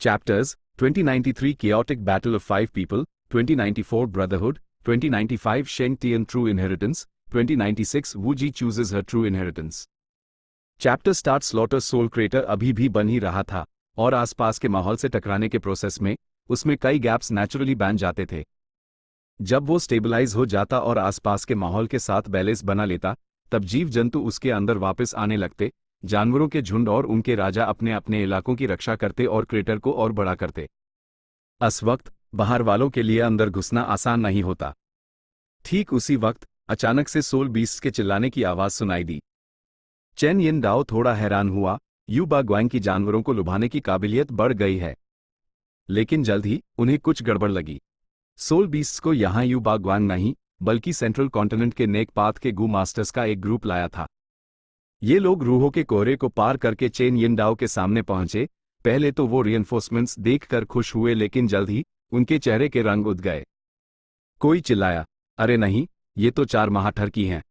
Chapters 2093 Chaotic Battle of Five People, 2094 Brotherhood, 2095 Sheng Tian True Inheritance, 2096 Wu Ji chooses her true inheritance. Chapter Start Slaughter Soul Crater अभी भी बन ही रहा था और आसपास के माहौल से टकराने के प्रोसेस में उसमें कई गैप्स नेचुरली बन जाते थे। जब वो स्टेबलाइज हो जाता और आसपास के माहौल के साथ बैलेंस बना लेता, तब जीव जंतु उसके अंदर वापस आने लगते, जानवरों के झुंड और उनके राजा अपने अपने इलाकों की रक्षा करते और क्रेटर को और बड़ा करते। इस वक्त बाहर वालों के लिए अंदर घुसना आसान नहीं होता। ठीक उसी वक्त अचानक से सोल बीस्ट के चिल्लाने की आवाज सुनाई दी। चेन यिन डाओ थोड़ा हैरान हुआ, यू बा ग्वांग की जानवरों को लुभाने की काबिलियत बढ़ गई है। लेकिन जल्द ही उन्हें कुछ गड़बड़ लगी। सोल बीस्ट्स को यहां यू बा ग्वांग नहीं बल्कि सेंट्रल कॉन्टिनेंट के नेक पाथ के गू मास्टर्स का एक ग्रुप लाया था। ये लोग रूहों के कोहरे को पार करके चेन यिन डाओ के सामने पहुंचे। पहले तो वो रिइंफोर्समेंट्स देखकर खुश हुए, लेकिन जल्द ही उनके चेहरे के रंग उड़ गए। कोई चिल्लाया, अरे नहीं, ये तो 4 महाठरकी हैं।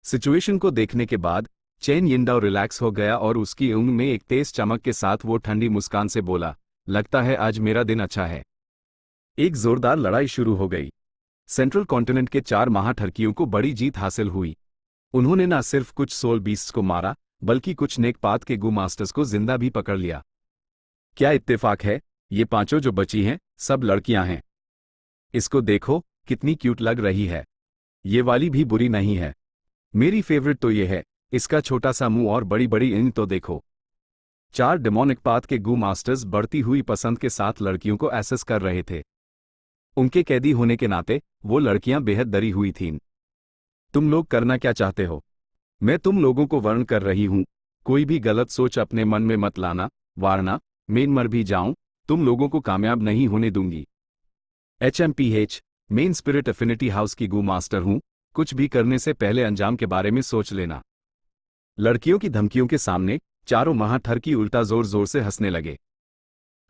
सिचुएशन को देखने के बाद चेन यिन डाओ रिलैक्स हो गया और उसकी ऊँग में एक तेज चमक के साथ वो ठंडी मुस्कान से बोला, लगता है आज मेरा दिन अच्छा है। एक जोरदार लड़ाई शुरू हो गई। सेंट्रल कॉन्टिनेंट के 4 महाठरकियों को बड़ी जीत हासिल हुई। उन्होंने न सिर्फ कुछ सोल बीस्ट्स को मारा, बल्कि कुछ नेक पाथ के गू मास्टर्स को जिंदा भी पकड़ लिया। क्या इत्तेफाक है, ये 5 जो बची हैं सब लड़कियां हैं। इसको देखो कितनी क्यूट लग रही है। ये वाली भी बुरी नहीं है। मेरी फेवरेट तो ये है, इसका छोटा सा मुंह और बड़ी बड़ी इन तो देखो। 4 डेमोनिक पाथ के गू मास्टर्स बढ़ती हुई पसंद के साथ लड़कियों को एसेस कर रहे थे। उनके कैदी होने के नाते वो लड़कियां बेहद डरी हुई थीं। तुम लोग करना क्या चाहते हो? मैं तुम लोगों को वार्न कर रही हूं, कोई भी गलत सोच अपने मन में मत लाना, वारना मैं मर भी जाऊं तुम लोगों को कामयाब नहीं होने दूंगी। HMPH main spirit affinity house की गू मास्टर हूं, कुछ भी करने से पहले अंजाम के बारे में सोच लेना। लड़कियों की धमकियों के सामने चारों महाठरकी उल्टा जोर जोर से हंसने लगे।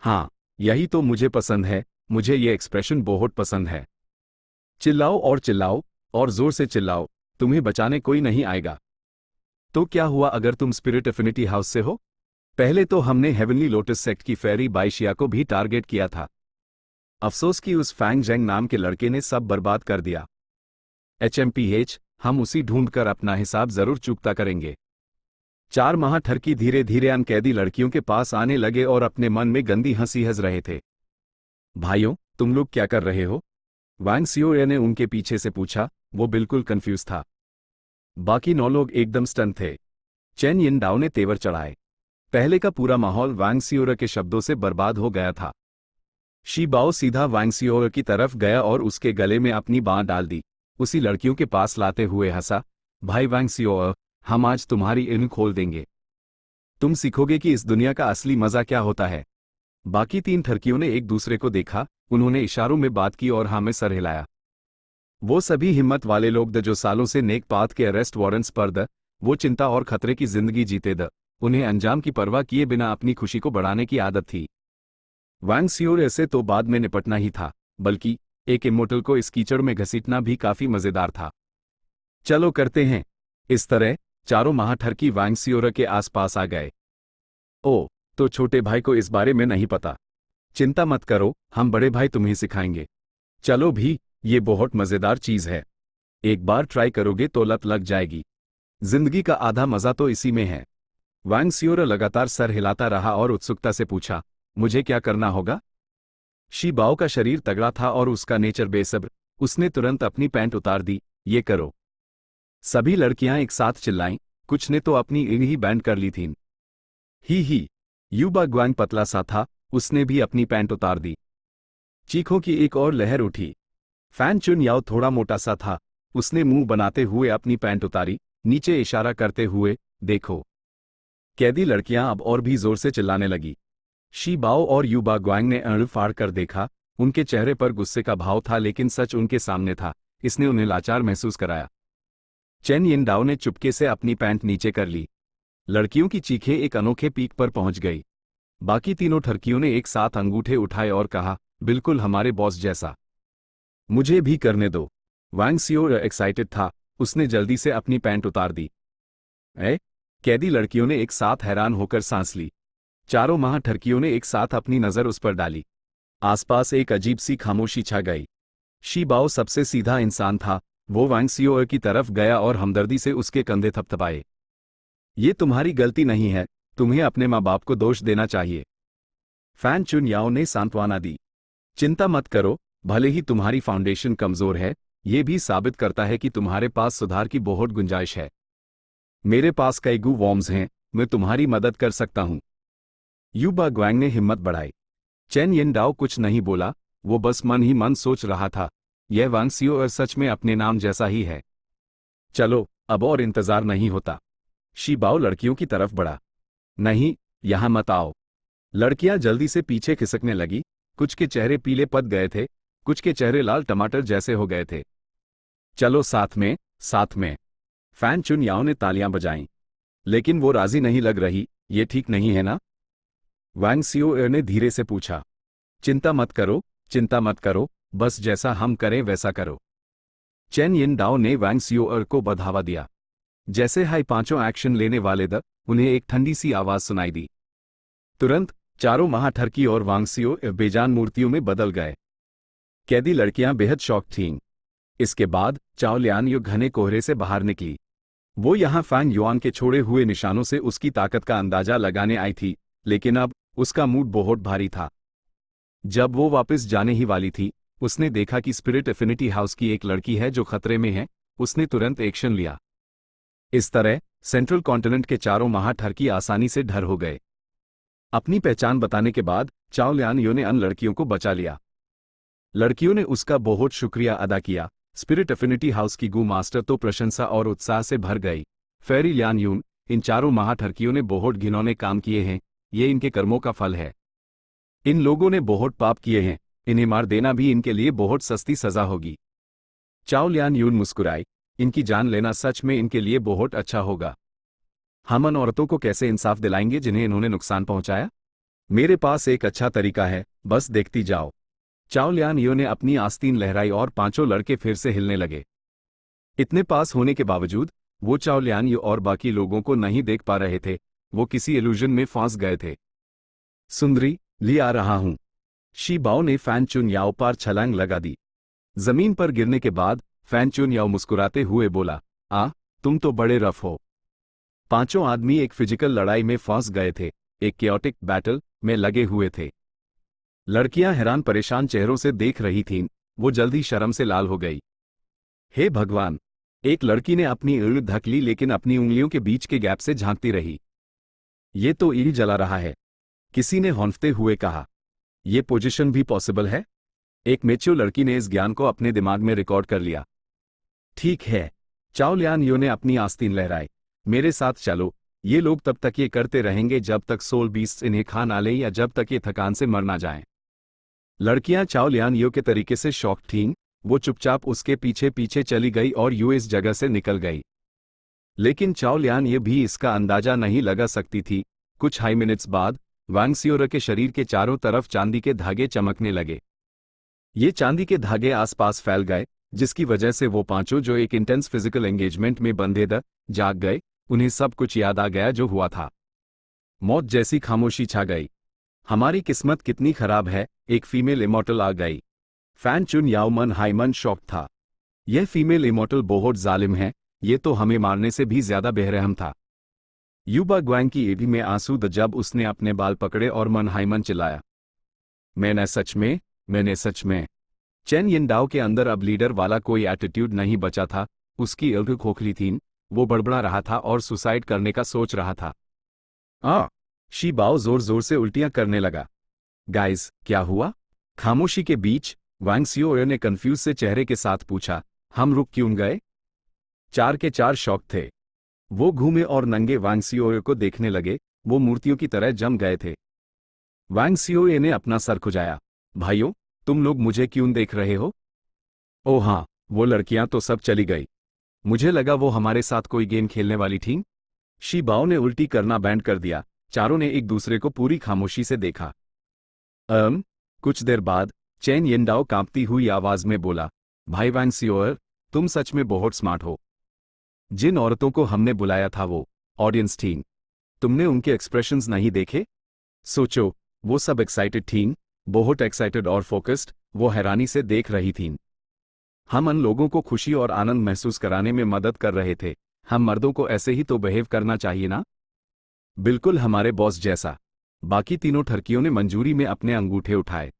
हाँ, यही तो मुझे पसंद है, मुझे ये एक्सप्रेशन बहुत पसंद है। चिल्लाओ और जोर से चिल्लाओ, तुम्हें बचाने कोई नहीं आएगा। तो क्या हुआ अगर तुम स्पिरिट एफिनिटी हाउस से हो? पहले तो हमने हेवनली लोटस सेक्ट की फेरी बाइशिया को भी टारगेट किया था। अफसोस कि उस फैंग जेंग नाम के लड़के ने सब बर्बाद कर दिया। HMPH हम उसी ढूंढकर अपना हिसाब जरूर चुकता करेंगे। 4 महाठरकी धीरे धीरे अनकैदी लड़कियों के पास आने लगे और अपने मन में गंदी हंसी हंस रहे थे। भाइयों, तुम लोग क्या कर रहे हो? वांग सियोए ने उनके पीछे से पूछा। वो बिल्कुल कंफ्यूज था। बाकी 9 लोग एकदम स्टन थे। चेन यिन डाओ ने तेवर चढ़ाए। पहले का पूरा माहौल वांग सियोए के शब्दों से बर्बाद हो गया था। शी बाओ सीधा वांग सियोए की तरफ गया और उसके गले में अपनी बांह डाल दी। उसी लड़कियों के पास लाते हुए हंसा, भाई वांग सियोए, हम आज तुम्हारी इन खोल देंगे। तुम सीखोगे कि इस दुनिया का असली मजा क्या होता है। बाकी 3 ठरकियों ने एक दूसरे को देखा, उन्होंने इशारों में बात की और हाँ में सर हिलाया। वो सभी हिम्मत वाले लोग द जो सालों से नेक पाथ के अरेस्ट वारंट्स पर द वो चिंता और खतरे की जिंदगी जीते द उन्हें अंजाम की परवाह किए बिना अपनी खुशी को बढ़ाने की आदत थी। वांग सियोए से तो बाद में निपटना ही था, बल्कि एक इमोर्टल को इस कीचड़ में घसीटना भी काफी मजेदार था। चलो करते हैं। इस तरह चारों महाठरकी वांग सियोए के आसपास आ गए। ओ, तो छोटे भाई को इस बारे में नहीं पता। चिंता मत करो, हम बड़े भाई तुम्हें सिखाएंगे। चलो भी, ये बहुत मजेदार चीज है। एक बार ट्राई करोगे तो लत लग जाएगी। जिंदगी का आधा मजा तो इसी में है। वांग सियोए लगातार सर हिलाता रहा और उत्सुकता से पूछा, मुझे क्या करना होगा? शी बाओ का शरीर तगड़ा था और उसका नेचर बेसब्र। उसने तुरंत अपनी पैंट उतार दी। ये करो। सभी लड़कियां एक साथ चिल्लाईं, कुछ ने तो अपनी ईंग ही बैंड कर ली थीं। ही यू बा ग्वांग पतला सा था, उसने भी अपनी पैंट उतार दी। चीखों की एक और लहर उठी। फैन चुन याओ थोड़ा मोटा सा था, उसने मुंह बनाते हुए अपनी पैंट उतारी, नीचे इशारा करते हुए, देखो। कैदी लड़कियां अब और भी जोर से चिल्लाने लगी। शी बाओ और यू बा ग्वांग ने अड़ फाड़ कर देखा। उनके चेहरे पर गुस्से का भाव था, लेकिन सच उनके सामने था, इसने उन्हें लाचार महसूस कराया। चेन यिन डाओ ने चुपके से अपनी पैंट नीचे कर ली। लड़कियों की चीखें एक अनोखे पीक पर पहुंच गई। बाकी तीनों ठरकियों ने एक साथ अंगूठे उठाए और कहा, बिल्कुल हमारे बॉस जैसा। मुझे भी करने दो। वांग सियोए एक्साइटेड था, उसने जल्दी से अपनी पैंट उतार दी। कैदी लड़कियों ने एक साथ हैरान होकर सांस ली। चारों महाठरकियों ने एक साथ अपनी नजर उस पर डाली। आसपास एक अजीब सी खामोशी छा गई। शी बाओ सबसे सीधा इंसान था। वो वांग सियोर की तरफ गया और हमदर्दी से उसके कंधे थपथपाए। ये तुम्हारी गलती नहीं है, तुम्हें अपने माँ बाप को दोष देना चाहिए। फैन चुन याओ ने सांत्वना दी। चिंता मत करो, भले ही तुम्हारी फाउंडेशन कमजोर है, ये भी साबित करता है कि तुम्हारे पास सुधार की बहुत गुंजाइश है। मेरे पास कई गू वॉर्म्स हैं, मैं तुम्हारी मदद कर सकता हूं। यू बा ग्वांग ने हिम्मत बढ़ाई। चेन यिनडाओ कुछ नहीं बोला, वो बस मन ही मन सोच रहा था, यह वांग सियोर सच में अपने नाम जैसा ही है। चलो, अब और इंतजार नहीं होता। शी बाओ लड़कियों की तरफ बढ़ा। नहीं, यहां मत आओ। लड़कियां जल्दी से पीछे खिसकने लगी। कुछ के चेहरे पीले पड़ गए थे, कुछ के चेहरे लाल टमाटर जैसे हो गए थे। चलो साथ में, साथ में। फैन चुन याओ ने तालियां बजाईं। लेकिन वो राजी नहीं लग रही, ये ठीक नहीं है ना? वांग सियोर ने धीरे से पूछा। चिंता मत करो, चिंता मत करो, बस जैसा हम करें वैसा करो। चेन यिनडाओ ने वांग सियोर को बढ़ावा दिया। जैसे हाई पांचों एक्शन लेने वाले उन्हें एक ठंडी सी आवाज सुनाई दी। तुरंत चारों महाठरकी और वांग सियोर बेजान मूर्तियों में बदल गए। कैदी लड़कियां बेहद शॉक थीं। इसके बाद चाओ लियान यू घने कोहरे से बाहर निकली। वो यहां फैंग युआन के छोड़े हुए निशानों से उसकी ताकत का अंदाजा लगाने आई थी, लेकिन अब उसका मूड बहुत भारी था। जब वो वापस जाने ही वाली थी, उसने देखा कि स्पिरिट एफिनिटी हाउस की एक लड़की है जो खतरे में है। उसने तुरंत एक्शन लिया। इस तरह सेंट्रल कॉन्टिनेंट के चारों महाठरकी आसानी से ढर हो गए। अपनी पहचान बताने के बाद चाओ लियान यू ने अन लड़कियों को बचा लिया। लड़कियों ने उसका बहुत शुक्रिया अदा किया। स्पिरिट एफिनिटी हाउस की गू मास्टर तो प्रशंसा और उत्साह से भर गई। फेरी लियान यून, इन चारों महाठरकियों ने बहुत घिनौने काम किए हैं, ये इनके कर्मों का फल है। इन लोगों ने बहुत पाप किए हैं, इन्हें मार देना भी इनके लिए बहुत सस्ती सजा होगी। चाओ लियान यून मुस्कुराई। इनकी जान लेना सच में इनके लिए बहुत अच्छा होगा। हम उन औरतों को कैसे इंसाफ दिलाएंगे जिन्हें इन्होंने नुकसान पहुंचाया? मेरे पास एक अच्छा तरीका है, बस देखती जाओ। चाओ लियान यू ने अपनी आस्तीन लहराई और पांचों लड़के फिर से हिलने लगे। इतने पास होने के बावजूद वो चाओ लियान यू और बाकी लोगों को नहीं देख पा रहे थे। वो किसी इल्यूजन में फंस गए थे। सुंदरी, ले आ रहा हूं। शी बाओ ने फैन चुन याओ पर छलांग लगा दी। जमीन पर गिरने के बाद फैन चुन याओ मुस्कुराते हुए बोला, तुम तो बड़े रफ हो। पांचों आदमी एक फिजिकल लड़ाई में फंस गए थे, एक केओटिक बैटल में लगे हुए थे। लड़कियां हैरान परेशान चेहरों से देख रही थीं, वो जल्दी शर्म से लाल हो गई। हे भगवान! एक लड़की ने अपनी उंगली ढक ली लेकिन अपनी उंगलियों के बीच के गैप से झांकती रही। ये तो ईड़ जला रहा है, किसी ने हौंफते हुए कहा। ये पोजीशन भी पॉसिबल है? एक मैच्योर लड़की ने इस ज्ञान को अपने दिमाग में रिकॉर्ड कर लिया। ठीक है। चाओ लियान यू ने अपनी आस्तीन लहराई। मेरे साथ चलो। ये लोग तब तक ये करते रहेंगे जब तक सोल बीस्ट इन्हें खा ना ले या जब तक ये थकान से मर ना जाएं। लड़कियां चाओ लियान यू के तरीके से शॉक थीं। वो चुपचाप उसके पीछे पीछे चली गई और यू इस जगह से निकल गई। लेकिन चाओ लियान ये भी इसका अंदाजा नहीं लगा सकती थी। कुछ हाई मिनट्स बाद वांग सियोर के शरीर के चारों तरफ चांदी के धागे चमकने लगे। ये चांदी के धागे आसपास फैल गए, जिसकी वजह से वो पांचों जो एक इंटेंस फिजिकल एंगेजमेंट में बंधे जाग गए। उन्हें सब कुछ याद आ गया जो हुआ था। मौत जैसी खामोशी छा गई। हमारी किस्मत कितनी खराब है, एक फीमेल इमॉर्टल आ गई। फैन चुन याओ मन हाई मन शॉक था। यह फीमेल इमॉर्टल बहुत जालिम है, ये तो हमें मारने से भी ज्यादा बेरहम था। यूबा ग्वांग की एडी में आंसू जब उसने अपने बाल पकड़े और मन हाई मन चिल्लाया, मैंने सच में। चेन यिनडाओ के अंदर अब लीडर वाला कोई एटीट्यूड नहीं बचा था। उसकी आंखें खोखली थीं, वो बड़बड़ा रहा था और सुसाइड करने का सोच रहा था। शी बाओ जोर जोर से उल्टियां करने लगा। गाइस, क्या हुआ? खामोशी के बीच वांग सियोर ने कंफ्यूज से चेहरे के साथ पूछा, हम रुक क्यों गए? चार के चार शॉक थे। वो घूमे और नंगे वांग सियोर को देखने लगे। वो मूर्तियों की तरह जम गए थे। वांग सियोर ने अपना सर खुजाया। भाइयों, तुम लोग मुझे क्यों देख रहे हो? ओह हाँ, वो लड़कियां तो सब चली गई। मुझे लगा वो हमारे साथ कोई गेम खेलने वाली थीं। शी बाओ ने उल्टी करना बैंड कर दिया। चारों ने एक दूसरे को पूरी खामोशी से देखा। कुछ देर बाद चेन यिनडाओ कांपती हुई आवाज में बोला, भाई वांग सियोर, तुम सच में बहुत स्मार्ट हो। जिन औरतों को हमने बुलाया था वो ऑडियंस थीं। तुमने उनके एक्सप्रेशंस नहीं देखे? सोचो, वो सब एक्साइटेड थीं, बहुत एक्साइटेड और फोकस्ड, वो हैरानी से देख रही थीं। हम उन लोगों को खुशी और आनंद महसूस कराने में मदद कर रहे थे। हम मर्दों को ऐसे ही तो बिहेव करना चाहिए ना? बिल्कुल हमारे बॉस जैसा। बाकी तीनों ठरकियों ने मंजूरी में अपने अंगूठे उठाए।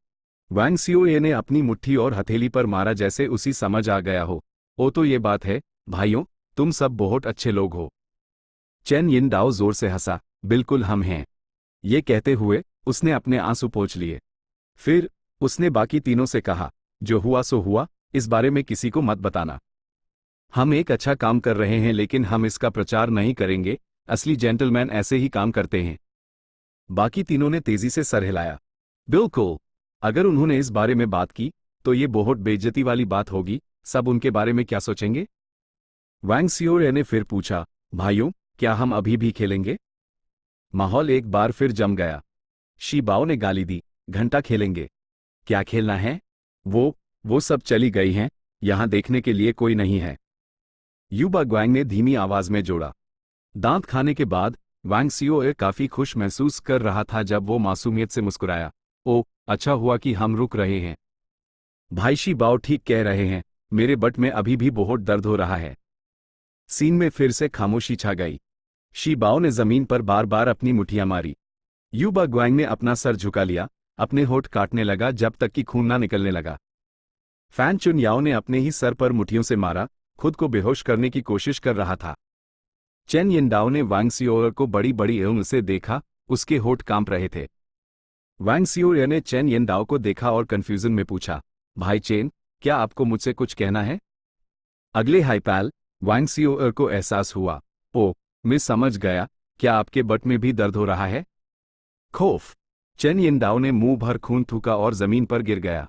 वांग सियोए ने अपनी मुट्ठी और हथेली पर मारा जैसे उसी समझ आ गया हो। ओ तो ये बात है, भाइयों, तुम सब बहुत अच्छे लोग हो। चेन यिन दाओ जोर से हंसा, बिल्कुल हम हैं। ये कहते हुए उसने अपने आंसू पोंछ लिए। फिर उसने बाकी तीनों से कहा, जो हुआ सो हुआ, इस बारे में किसी को मत बताना। हम एक अच्छा काम कर रहे हैं लेकिन हम इसका प्रचार नहीं करेंगे, असली जेंटलमैन ऐसे ही काम करते हैं। बाकी तीनों ने तेजी से सर हिलाया। बिल्कुल, अगर उन्होंने इस बारे में बात की तो ये बहुत बेइज्जती वाली बात होगी। सब उनके बारे में क्या सोचेंगे? वांग सियोए ने फिर पूछा, भाइयों, क्या हम अभी भी खेलेंगे? माहौल एक बार फिर जम गया। शी बाओ ने गाली दी, घंटा खेलेंगे? क्या खेलना है? वो सब चली गई हैं, यहां देखने के लिए कोई नहीं है। युबा ग्वांग ने धीमी आवाज में जोड़ा। दांत खाने के बाद वांग सियोए काफी खुश महसूस कर रहा था जब वो मासूमियत से मुस्कुराया। ओ, अच्छा हुआ कि हम रुक रहे हैं। भाई शी बाओ ठीक कह रहे हैं, मेरे बट में अभी भी बहुत दर्द हो रहा है। सीन में फिर से खामोशी छा गई। शी बाओ ने जमीन पर बार बार अपनी मुठियां मारी। युबा ग्वांग ने अपना सर झुका लिया, अपने होठ काटने लगा जब तक कि खून ना निकलने लगा। फैन चुन याओ ने अपने ही सर पर मुठियों से मारा, खुद को बेहोश करने की कोशिश कर रहा था। चेन यिनडाओ ने वांग सियोए को बड़ी बड़ी उंगली से देखा, उसके होठ कांप रहे थे। वांग सियोए ने चेन यिनडाओ को देखा और कंफ्यूजन में पूछा, भाई चेन, क्या आपको मुझसे कुछ कहना है? अगले हाइपैल, वांग सियोए को एहसास हुआ, ओ, मैं समझ गया, क्या आपके बट में भी दर्द हो रहा है? खौफ। चेन यिनडाओ ने मुंह भर खून थूका और जमीन पर गिर गया।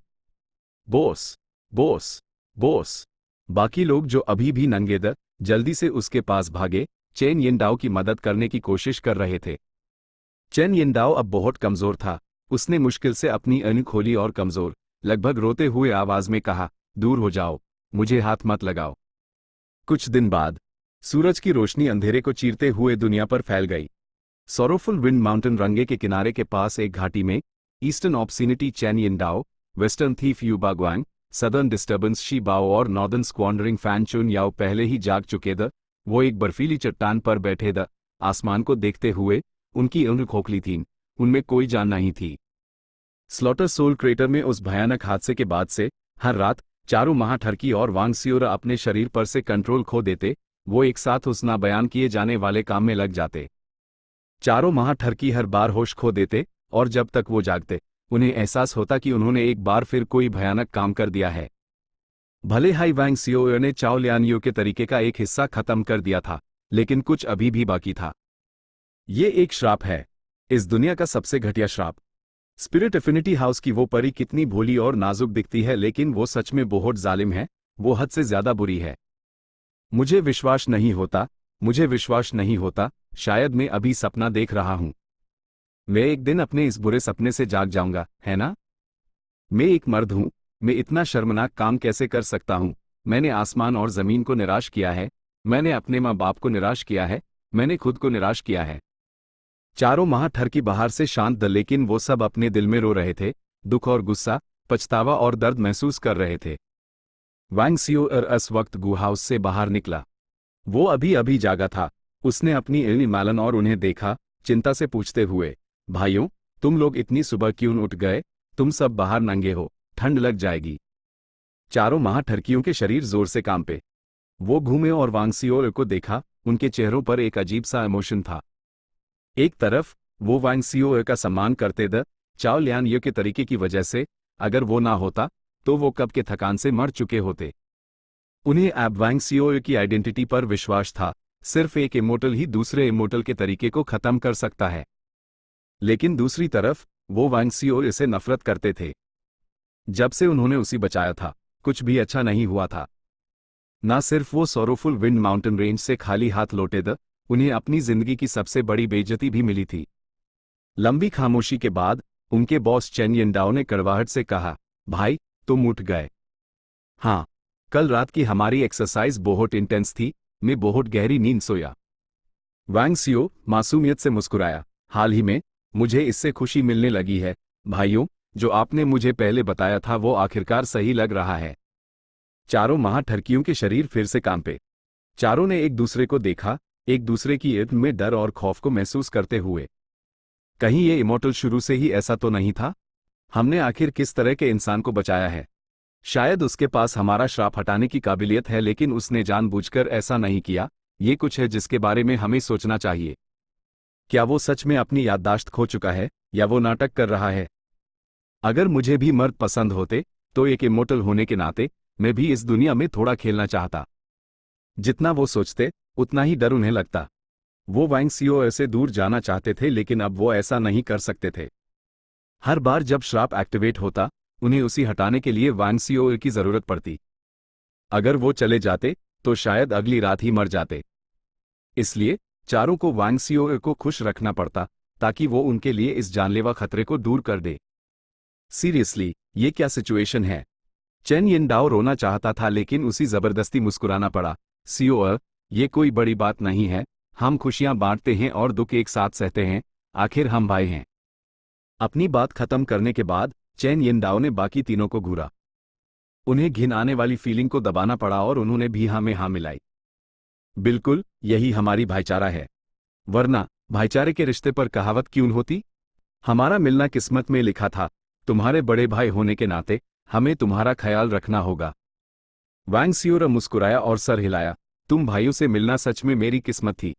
Boss, boss, boss. बाकी लोग जो अभी भी नंगे द जल्दी से उसके पास भागे, चेन यिनडाओ की मदद करने की कोशिश कर रहे थे। चेन यिनडाओ अब बहुत कमजोर था, उसने मुश्किल से अपनी आंखें खोली और कमजोर, लगभग रोते हुए आवाज में कहा, दूर हो जाओ, मुझे हाथ मत लगाओ। कुछ दिन बाद सूरज की रोशनी अंधेरे को चीरते हुए दुनिया पर फैल गई। सोरोफुल विंड माउंटेन रंगे के किनारे के पास एक घाटी में, eastern obscenity Chen Yindao, western thief Yuba Guang, southern disturbance Shi Bao और नॉर्दर्न स्क्वांडरिंग फैन चुन याओ पहले ही जाग चुके द। वो एक बर्फीली चट्टान पर बैठे द, आसमान को देखते हुए, उनकी आंखें खोखली थीं, उनमें कोई जान नहीं थी। स्लॉटर सोल क्रेटर में उस भयानक हादसे के बाद से, हर रात, चारों महाठरकी और वांग सियोरा अपने शरीर पर से कंट्रोल खो देते, वो एक साथ उस ना बयान किए जाने वाले काम में लग जाते। चारों महाठरकी हर बार होश खो देते, और जब तक वो जागते, उन्हें एहसास होता कि उन्होंने एक बार फिर कोई भयानक काम कर दिया है। भले हाई वांग सियोए ने चाओ लियानियो के तरीके का एक हिस्सा खत्म कर दिया था, लेकिन कुछ अभी भी बाकी था। ये एक श्राप है, इस दुनिया का सबसे घटिया श्राप। स्पिरिट एफिनिटी हाउस की वो परी कितनी भोली और नाजुक दिखती है लेकिन वो सच में बहुत जालिम है, वो हद से ज्यादा बुरी है। मुझे विश्वास नहीं होता, मुझे विश्वास नहीं होता, शायद मैं अभी सपना देख रहा हूं। मैं एक दिन अपने इस बुरे सपने से जाग जाऊंगा, है ना? मैं एक मर्द हूं, मैं इतना शर्मनाक काम कैसे कर सकता हूं? मैंने आसमान और जमीन को निराश किया है, मैंने अपने माँ बाप को निराश किया है, मैंने खुद को निराश किया है। चारों महाठरकी बाहर से शांत थे लेकिन वो सब अपने दिल में रो रहे थे, दुख और गुस्सा, पछतावा और दर्द महसूस कर रहे थे। वांग सियोए उस वक्त गू हाउस से बाहर निकला। वो अभी अभी जागा था, उसने अपनी एली मालन और उन्हें देखा, चिंता से पूछते हुए, भाइयों, तुम लोग इतनी सुबह क्यों उठ गए? तुम सब बाहर नंगे हो, ठंड लग जाएगी। चारों महाठरकियों के शरीर जोर से कांपे। वो घूमे और वांग सियोए को देखा, उनके चेहरों पर एक अजीब सा इमोशन था। एक तरफ वो वांग सियोए का सम्मान करते द चाओ लियानियो के तरीके की वजह से, अगर वो ना होता तो वो कब के थकान से मर चुके होते। उन्हें अब वांग सियोए की आइडेंटिटी पर विश्वास था, सिर्फ एक इमोर्टल ही दूसरे इमोर्टल के तरीके को खत्म कर सकता है। लेकिन दूसरी तरफ वो वांग सियोए से नफरत करते थे। जब से उन्होंने उसे बचाया था, कुछ भी अच्छा नहीं हुआ था। ना सिर्फ वो सोरोफुल विंड माउंटेन रेंज से खाली हाथ लौटे द, उन्हें अपनी जिंदगी की सबसे बड़ी बेइज्जती भी मिली थी। लंबी खामोशी के बाद उनके बॉस चेन यिनडाओ ने कड़वाहट से कहा, भाई, तुम उठ गए? हाँ, कल रात की हमारी एक्सरसाइज बहुत इंटेंस थी, मैं बहुत गहरी नींद सोया। वांग सियो मासूमियत से मुस्कुराया, हाल ही में मुझे इससे खुशी मिलने लगी है। भाइयों, जो आपने मुझे पहले बताया था वो आखिरकार सही लग रहा है। चारों महाठरकियों के शरीर फिर से कांपे। चारों ने एक दूसरे को देखा, एक दूसरे की इर्द में डर और खौफ को महसूस करते हुए। कहीं ये इमोर्टल शुरू से ही ऐसा तो नहीं था? हमने आखिर किस तरह के इंसान को बचाया है? शायद उसके पास हमारा श्राप हटाने की काबिलियत है, लेकिन उसने जानबूझकर ऐसा नहीं किया। ये कुछ है जिसके बारे में हमें सोचना चाहिए। क्या वो सच में अपनी याददाश्त खो चुका है, या वो नाटक कर रहा है? अगर मुझे भी मर्द पसंद होते, तो एक इमोर्टल होने के नाते मैं भी इस दुनिया में थोड़ा खेलना चाहता। जितना वो सोचते, उतना ही डर उन्हें लगता। वो वांग सीओ से दूर जाना चाहते थे, लेकिन अब वो ऐसा नहीं कर सकते थे। हर बार जब श्राप एक्टिवेट होता, उन्हें उसी हटाने के लिए वांग सीओ की जरूरत पड़ती। अगर वो चले जाते, तो शायद अगली रात ही मर जाते। इसलिए चारों को वांग सीओ को खुश रखना पड़ता, ताकि वो उनके लिए इस जानलेवा खतरे को दूर कर दे। सीरियसली, ये क्या सिचुएशन है? चेन यिनडाओ रोना चाहता था, लेकिन उसी जबरदस्ती मुस्कुराना पड़ा। सीओ, ये कोई बड़ी बात नहीं है। हम खुशियां बांटते हैं और दुख एक साथ सहते हैं। आखिर हम भाई हैं। अपनी बात खत्म करने के बाद चेन यिनडाओ ने बाकी तीनों को घूरा। उन्हें घिन आने वाली फीलिंग को दबाना पड़ा और उन्होंने भी हाँ में हाँ मिलाई। बिल्कुल, यही हमारी भाईचारा है। वरना भाईचारे के रिश्ते पर कहावत क्यों होती? हमारा मिलना किस्मत में लिखा था। तुम्हारे बड़े भाई होने के नाते हमें तुम्हारा ख्याल रखना होगा। वांग सीओ मुस्कुराया और सर हिलाया। तुम भाइयों से मिलना सच में मेरी किस्मत थी।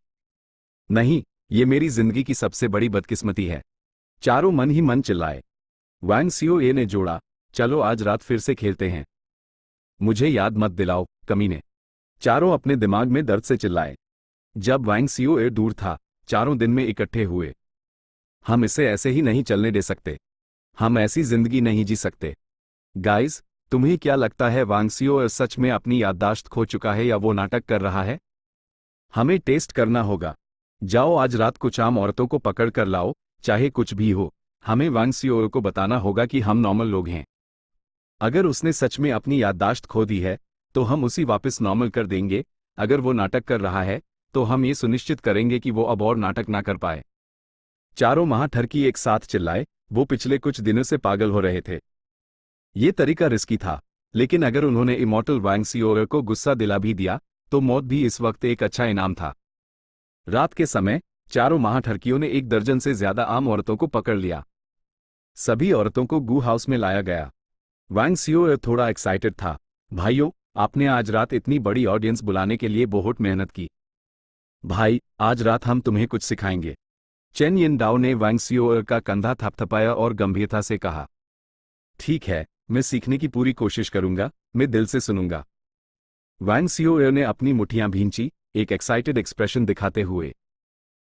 नहीं, ये मेरी जिंदगी की सबसे बड़ी बदकिस्मती है। चारों मन ही मन चिल्लाए। वांग सीओ ने जोड़ा, चलो आज रात फिर से खेलते हैं। मुझे याद मत दिलाओ, कमीने। चारों अपने दिमाग में दर्द से चिल्लाए। जब वांग सीओ दूर था, चारों दिन में इकट्ठे हुए। हम इसे ऐसे ही नहीं चलने दे सकते। हम ऐसी जिंदगी नहीं जी सकते। गाइस, तुम्हें क्या लगता है, वांग सीओ सच में अपनी याददाश्त खो चुका है या वो नाटक कर रहा है? हमें टेस्ट करना होगा। जाओ आज रात कुछ आम औरतों को पकड़ कर लाओ, चाहे कुछ भी हो। हमें वांग सीओ को बताना होगा कि हम नॉर्मल लोग हैं। अगर उसने सच में अपनी याददाश्त खो दी है, तो हम उसी वापस नॉर्मल कर देंगे। अगर वो नाटक कर रहा है, तो हम ये सुनिश्चित करेंगे कि वो अब और नाटक ना कर पाए। चारों महाठरकी एक साथ चिल्लाए। वो पिछले कुछ दिनों से पागल हो रहे थे। ये तरीका रिस्की था, लेकिन अगर उन्होंने इमॉर्टल वांग सीओ को गुस्सा दिला भी दिया, तो मौत भी इस वक्त एक अच्छा इनाम था। रात के समय चारों महाठरकियों ने 1 दर्जन से ज्यादा आम औरतों को पकड़ लिया। सभी औरतों को गू हाउस में लाया गया। वांग सीओ थोड़ा एक्साइटेड था। भाइयों, आपने आज रात इतनी बड़ी ऑडियंस बुलाने के लिए बहुत मेहनत की। भाई, आज रात हम तुम्हें कुछ सिखाएंगे। चेन यिनडाओ ने वांग सीओ का कंधा थपथपाया और गंभीरता से कहा। ठीक है, मैं सीखने की पूरी कोशिश करूंगा, मैं दिल से सुनूंगा। वांग सीओ ने अपनी मुट्ठियां भींची, एक एक्साइटेड एक्सप्रेशन दिखाते हुए।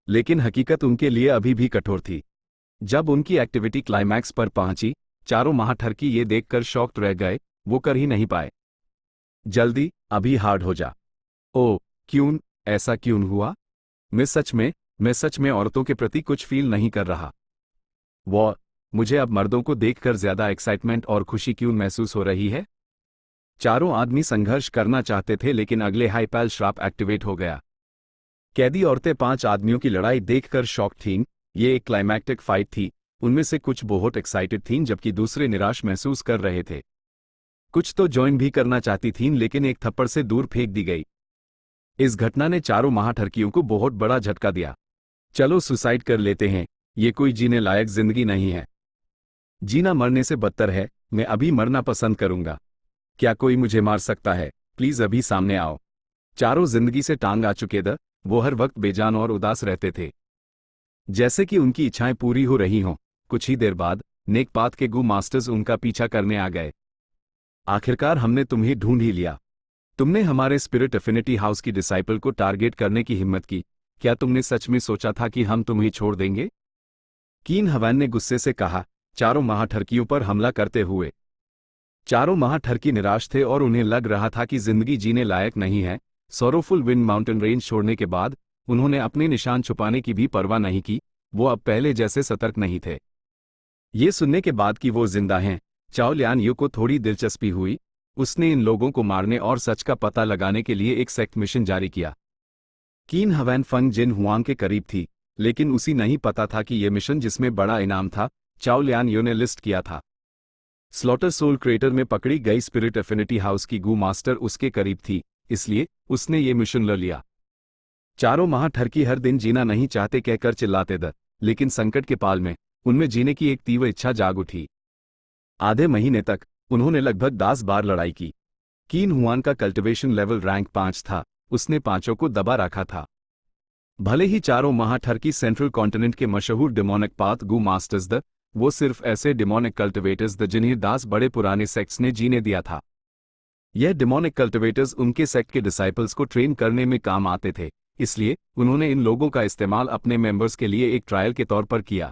लेकिन हकीकत उनके लिए अभी भी कठोर थी। जब उनकी एक्टिविटी क्लाइमैक्स पर पहुंची, चारों महाठरकी ये देखकर शॉक्ड रह गए। वो कर ही नहीं पाए। जल्दी, अभी हार्ड हो जा। ओह, क्यों? ऐसा क्यों हुआ? मैं सच में औरतों के प्रति कुछ फील नहीं कर रहा। वो, मुझे अब मर्दों को देखकर ज्यादा एक्साइटमेंट और खुशी क्यों महसूस हो रही है? चारों आदमी संघर्ष करना चाहते थे, लेकिन अगले हाइपैल श्राप एक्टिवेट हो गया। कैदी औरतें 5 आदमियों की लड़ाई देखकर शॉक थीं। ये एक क्लाइमैक्टिक फाइट थी। उनमें से कुछ बहुत एक्साइटेड थीं, जबकि दूसरे निराश महसूस कर रहे थे। कुछ तो ज्वाइन भी करना चाहती थीं, लेकिन एक थप्पड़ से दूर फेंक दी गई। इस घटना ने चारों महाठरकियों को बहुत बड़ा झटका दिया। चलो सुसाइड कर लेते हैं, ये कोई जीने लायक जिंदगी नहीं है। जीना मरने से बदतर है। मैं अभी मरना पसंद करूंगा। क्या कोई मुझे मार सकता है? प्लीज अभी सामने आओ। चारों जिंदगी से टांग आ चुके थे। वो हर वक्त बेजान और उदास रहते थे, जैसे कि उनकी इच्छाएं पूरी हो रही हों। कुछ ही देर बाद नेकपात के गू मास्टर्स उनका पीछा करने आ गए। आखिरकार हमने तुम्हें ढूंढ ही लिया। तुमने हमारे स्पिरिट एफिनिटी हाउस की डिसाइपल को टारगेट करने की हिम्मत की। क्या तुमने सच में सोचा था कि हम तुम्हें छोड़ देंगे? कीन हवान ने गुस्से से कहा, चारों महाठरकियों पर हमला करते हुए। चारों महाठरकी निराश थे और उन्हें लग रहा था कि जिंदगी जीने लायक नहीं है। सोरोफुल विंड माउंटेन रेंज छोड़ने के बाद उन्होंने अपने निशान छुपाने की भी परवाह नहीं की। वो अब पहले जैसे सतर्क नहीं थे। ये सुनने के बाद कि वो जिंदा हैं, चाओ लियान यू को थोड़ी दिलचस्पी हुई। उसने इन लोगों को मारने और सच का पता लगाने के लिए एक सेक्ट मिशन जारी किया। कीन हवैन फंग जिन हुआंग के करीब थी, लेकिन उसी नहीं पता था कि यह मिशन जिसमें बड़ा इनाम था, चाओ लियान यो ने लिस्ट किया था। स्लॉटर सोल क्रेटर में पकड़ी गई स्पिरिट एफिनिटी हाउस की गू मास्टर उसके करीब थी, इसलिए उसने ये मिशन ले लिया। चारों महाठरकी हर दिन जीना नहीं चाहते कहकर चिल्लाते थे, लेकिन संकट के पाल में उनमें जीने की एक तीव्र इच्छा जाग उठी। आधे महीने तक उन्होंने लगभग 10 बार लड़ाई की। कीन हुआन का कल्टिवेशन लेवल रैंक 5 था, उसने पांचों को दबा रखा था। भले ही चारों महाठरकी सेंट्रल कॉन्टिनेंट के मशहूर demonic path Gu masters the, वो सिर्फ ऐसे डिमोनिक कल्टिवेटर्स द जिन्हें 10 बड़े पुराने सेक्ट्स ने जीने दिया था। यह डिमोनिक कल्टिवेटर्स उनके सेक्ट के डिसाइपल्स को ट्रेन करने में काम आते थे, इसलिए उन्होंने इन लोगों का इस्तेमाल अपने मेंबर्स के लिए एक ट्रायल के तौर पर किया।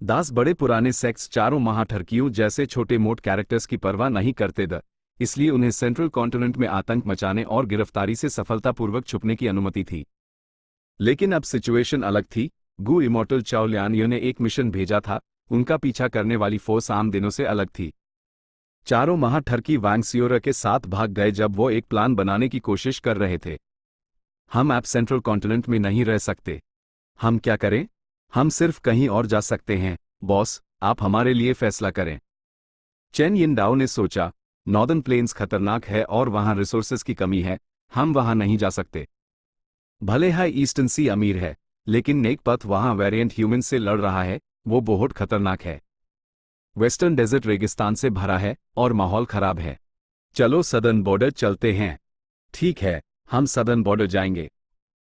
10 बड़े पुराने सेक्ट्स चारों महाठरकियों जैसे छोटे मोट कैरेक्टर्स की परवाह नहीं करते थे, इसलिए उन्हें सेंट्रल कॉन्टिनेंट में आतंक मचाने और गिरफ्तारी से सफलतापूर्वक छुपने की अनुमति थी। लेकिन अब सिचुएशन अलग थी। गू इमॉर्टल चाओ लियान यो ने एक मिशन भेजा था, उनका पीछा करने वाली फोर्स आम दिनों से अलग थी। चारों महाठरकी वांग सियोरा के साथ भाग गए जब वो एक प्लान बनाने की कोशिश कर रहे थे। हम अब सेंट्रल कॉन्टिनेंट में नहीं रह सकते। हम क्या करें? हम सिर्फ कहीं और जा सकते हैं, बॉस, आप हमारे लिए फैसला करें। चेन यिनडाओ ने सोचा, नॉर्दर्न प्लेन्स खतरनाक है और वहां रिसोर्सेज की कमी है, हम वहां नहीं जा सकते। भले ही ईस्टर्न सी अमीर है, लेकिन नेक पथ वहां वेरिएंट ह्यूमन से लड़ रहा है, वो बहुत खतरनाक है। वेस्टर्न डेजर्ट रेगिस्तान से भरा है और माहौल खराब है। चलो सदर्न बॉर्डर चलते हैं। ठीक है, हम सदर्न बॉर्डर जाएंगे।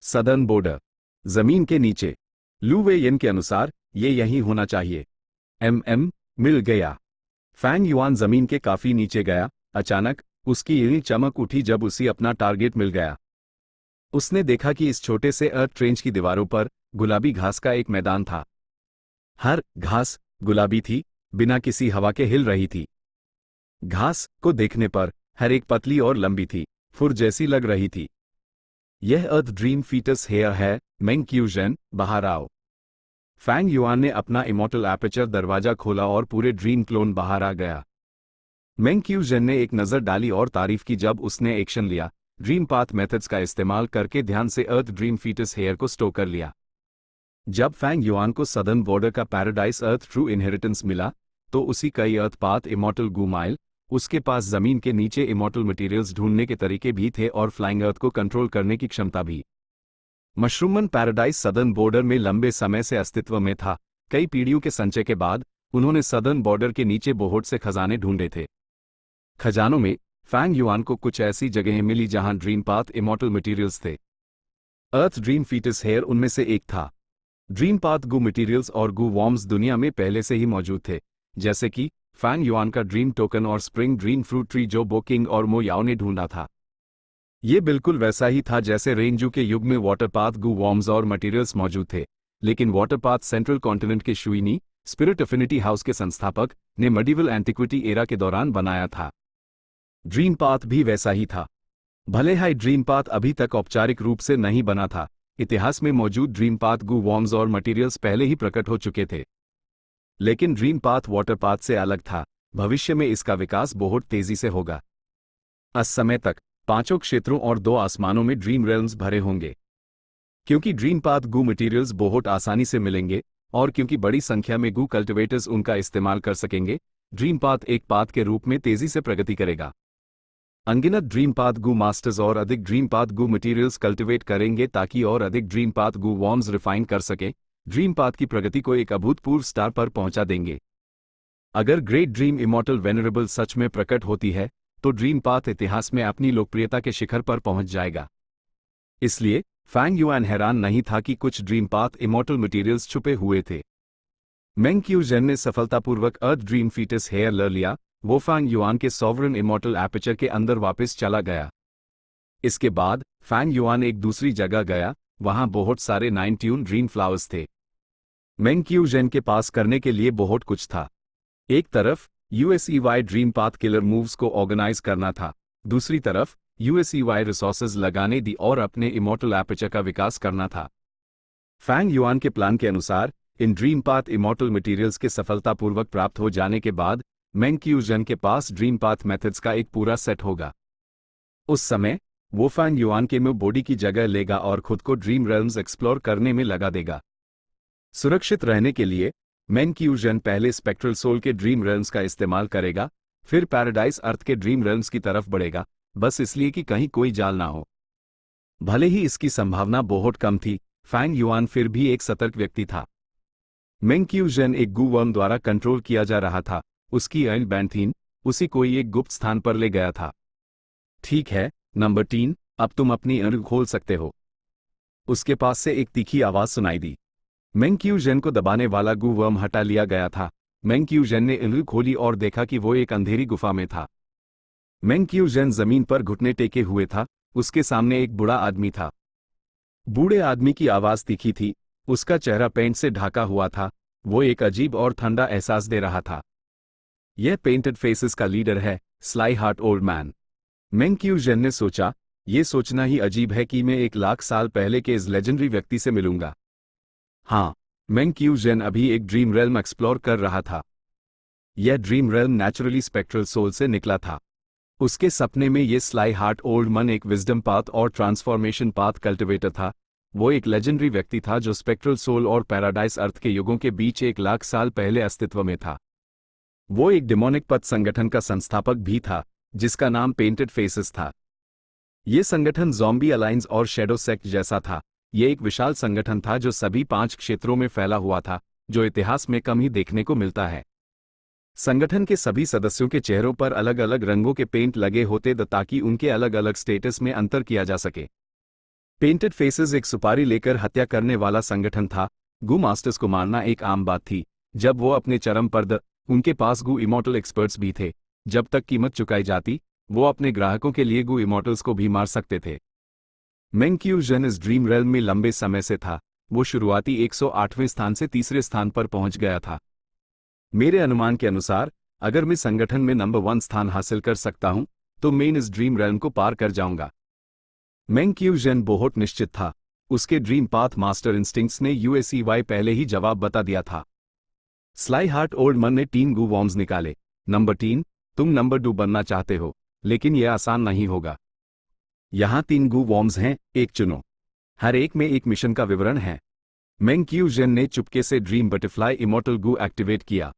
सदर्न बॉर्डर, जमीन के नीचे। लू वेयन के अनुसार ये यहीं होना चाहिए। मिल गया। फैंग युआन जमीन के काफी नीचे गया। अचानक उसकी ईड़ी चमक उठी जब उसे अपना टारगेट मिल गया। उसने देखा कि इस छोटे से अर्थ ट्रेंच की दीवारों पर गुलाबी घास का एक मैदान था। हर घास गुलाबी थी, बिना किसी हवा के हिल रही थी। घास को देखने पर हर एक पतली और लंबी थी, फुर जैसी लग रही थी। यह अर्थ ड्रीम फीटस हेयर है, मेंग क्यूजन, बाहर आओ। फैंग युआन ने अपना इमॉर्टल एपर्चर दरवाजा खोला और पूरे ड्रीम क्लोन बाहर आ गया। मेंग क्यूजन ने एक नजर डाली और तारीफ की जब उसने एक्शन लिया। ड्रीम पाथ मेथड्स का इस्तेमाल करके ध्यान से अर्थ ड्रीम फीटस हेयर को स्टोर कर लिया। जब फैंग युआन को सदर्न बॉर्डर का पैराडाइज अर्थ ट्रू इनहेरिटेंस मिला, तो उसी कई अर्थ पाथ इमॉर्टल गुमाइल, उसके पास जमीन के नीचे इमॉर्टल मटेरियल्स ढूंढने के तरीके भी थे और फ्लाइंग अर्थ को कंट्रोल करने की क्षमता भी। मशरूमन पैराडाइज सदर्न बॉर्डर में लंबे समय से अस्तित्व में था। कई पीढ़ियों के संचय के बाद उन्होंने सदर्न बॉर्डर के नीचे बहुत से खजाने ढूंढे थे। खजानों में फैंग युआन को कुछ ऐसी जगहें मिली जहां ड्रीम पाथ इमॉर्टल मटेरियल्स थे। अर्थ ड्रीम फीटस हेयर उनमें से एक था। ड्रीम पाथ गू मटेरियल्स और गू वॉर्म्स दुनिया में पहले से ही मौजूद थे, जैसे कि फैंग युआन का ड्रीम टोकन और स्प्रिंग ड्रीम फ्रूट ट्री जो बो किंग और मो याओ ने ढूंढा था। ये बिल्कुल वैसा ही था जैसे रेंजू के युग में वाटर पाथ गू वॉर्म्स और मटेरियल्स मौजूद थे, लेकिन वाटर पाथ सेंट्रल कॉन्टिनेंट के शुइनी स्पिरिट एफिनिटी हाउस के संस्थापक ने मेडिवल एंटिक्विटी एरा के दौरान बनाया था। ड्रीम पाथ भी वैसा ही था। भले ही ड्रीम पाथ अभी तक औपचारिक रूप से नहीं बना था, इतिहास में मौजूद ड्रीम पाथ गू वॉर्म्स और मटेरियल्स पहले ही प्रकट हो चुके थे। लेकिन ड्रीम पाथ वाटर पाथ से अलग था। भविष्य में इसका विकास बहुत तेजी से होगा। इस समय तक 5 क्षेत्रों और 2 आसमानों में ड्रीम रेल्म्स भरे होंगे। क्योंकि ड्रीम पाथ गू मटेरियल्स बहुत आसानी से मिलेंगे और क्योंकि बड़ी संख्या में गू कल्टिवेटर्स उनका इस्तेमाल कर सकेंगे, ड्रीम पाथ एक पाथ के रूप में तेजी से प्रगति करेगा। अनगिनत ड्रीम पाथ गू मास्टर्स और अधिक ड्रीम पाथ गू मटेरियल्स कल्टिवेट करेंगे ताकि और अधिक ड्रीम पाथ गू वॉर्म्स रिफाइन कर सके, ड्रीम पाथ की प्रगति को एक अभूतपूर्व स्टार पर पहुंचा देंगे। अगर ग्रेट ड्रीम इमॉर्टल वेनरेबल सच में प्रकट होती है, तो ड्रीम पाथ इतिहास में अपनी लोकप्रियता के शिखर पर पहुंच जाएगा। इसलिए फैंग युआन हैरान नहीं था कि कुछ ड्रीम पाथ इमॉर्टल मटेरियल्स छुपे हुए थे। मेंग क्यूजन ने सफलतापूर्वक अर्थ ड्रीम फीटस हेयर ले लिया। वो फैंग युआन के सॉवरन इमॉर्टल एपर्चर के अंदर वापस चला गया। इसके बाद फैंग युआन एक दूसरी जगह गया, वहां बहुत सारे 9 ट्यून ड्रीम फ्लावर्स थे। मेंग क्यूजन के पास करने के लिए बहुत कुछ था। एक तरफ यूएसईवाई ड्रीम पाथ किलर मूव्स को ऑर्गेनाइज करना था, दूसरी तरफ यूएसईवाई रिसोर्सेज लगाने दी और अपने इमॉर्टल एपर्चर का विकास करना था। फैंग युआन के प्लान के अनुसार in dream path immortal materials के सफलतापूर्वक प्राप्त हो जाने के बाद मेंग क्यूजन के पास ड्रीम पाथ मेथड्स का एक पूरा सेट होगा। उस समय वो फैंग युआन के में बॉडी की जगह लेगा और खुद को ड्रीम रेल्म्स एक्सप्लोर करने में लगा देगा। सुरक्षित रहने के लिए मेंग क्यूजन पहले स्पेक्ट्रल सोल के ड्रीम रेल्म्स का इस्तेमाल करेगा, फिर पैराडाइज अर्थ के ड्रीम रेल्म्स की तरफ बढ़ेगा, बस इसलिए कि कहीं कोई जाल ना हो। भले ही इसकी संभावना बहुत कम थी, फैंग युआन फिर भी एक सतर्क व्यक्ति था। मेंग क्यूजन एक गू वर्म द्वारा कंट्रोल किया जा रहा था, उसकी अर्न बैंथीन उसी कोई एक गुप्त स्थान पर ले गया था। ठीक है, नंबर 3, अब तुम अपनी अर्न खोल सकते हो। उसके पास से एक तीखी आवाज सुनाई दी। मेंग क्यूजन को दबाने वाला गू वर्म हटा लिया गया था। मेंग क्यूजन ने अर्न खोली और देखा कि वो एक अंधेरी गुफा में था। मेंग क्यूजन जमीन पर घुटने टेके हुए था, उसके सामने एक बूढ़ा आदमी था। बूढ़े आदमी की आवाज तीखी थी, उसका चेहरा पेंट से ढका हुआ था, वो एक अजीब और ठंडा एहसास दे रहा था। यह पेंटेड फेसेस का लीडर है, sly heart old man. Meng Qiujun ने सोचा, ये सोचना ही अजीब है कि मैं 1,00,000 साल पहले के इस लेजेंडरी व्यक्ति से मिलूंगा। हाँ, मेंग क्यूजन अभी एक ड्रीम रेल्म एक्सप्लोर कर रहा था। यह dream realm naturally spectral soul से निकला था। उसके सपने में ये स्लाई हार्ट ओल्ड मन एक विजडम पाथ और ट्रांसफॉर्मेशन पाथ कल्टिवेटर था। वो एक लेजेंडरी व्यक्ति था जो स्पेक्ट्रल सोल और पैराडाइज अर्थ के युगों के बीच 1,00,000 साल पहले अस्तित्व में था। वो एक डिमोनिक पथ संगठन का संस्थापक भी था, जिसका नाम पेंटेड फेसेस था। ये संगठन ज़ॉम्बी अलायंस और शैडो सेक्ट जैसा था। ये एक विशाल संगठन था जो सभी 5 क्षेत्रों में फैला हुआ था, जो इतिहास में कम ही देखने को मिलता है। संगठन के सभी सदस्यों के चेहरों पर अलग अलग रंगों के पेंट लगे होते ताकि उनके अलग अलग स्टेटस में अंतर किया जा सके। पेंटेड फेसेस एक सुपारी लेकर हत्या करने वाला संगठन था। गू मास्टर्स को मारना एक आम बात थी। जब वो अपने चरम पर उनके पास गू इमॉर्टल एक्सपर्ट्स भी थे। जब तक कीमत चुकाई जाती, वो अपने ग्राहकों के लिए गू इमॉर्टल्स को भी मार सकते थे। मेंग क्यूजन इस ड्रीम रेल्म में लंबे समय से था। वो शुरुआती 108वें स्थान से तीसरे स्थान पर पहुंच गया था। मेरे अनुमान के अनुसार, अगर मैं संगठन में नंबर 1 स्थान हासिल कर सकता हूं, तो मैं इस ड्रीम रेल्म को पार कर जाऊंगा। मेंग क्यूजन बहुत निश्चित था। उसके ड्रीम पाथ मास्टर इंस्टिंक्ट्स ने यूएसईवाई पहले ही जवाब बता दिया था। स्लाई हार्ट ओल्ड मन ने 3 गू वॉर्म्स निकाले। नंबर 3, तुम नंबर 2 बनना चाहते हो, लेकिन यह आसान नहीं होगा। यहां 3 गू वॉर्म्स हैं, एक चुनो। हर एक में एक मिशन का विवरण है। मेंग क्यूजन ने चुपके से ड्रीम बटरफ्लाई इमॉर्टल गू एक्टिवेट किया।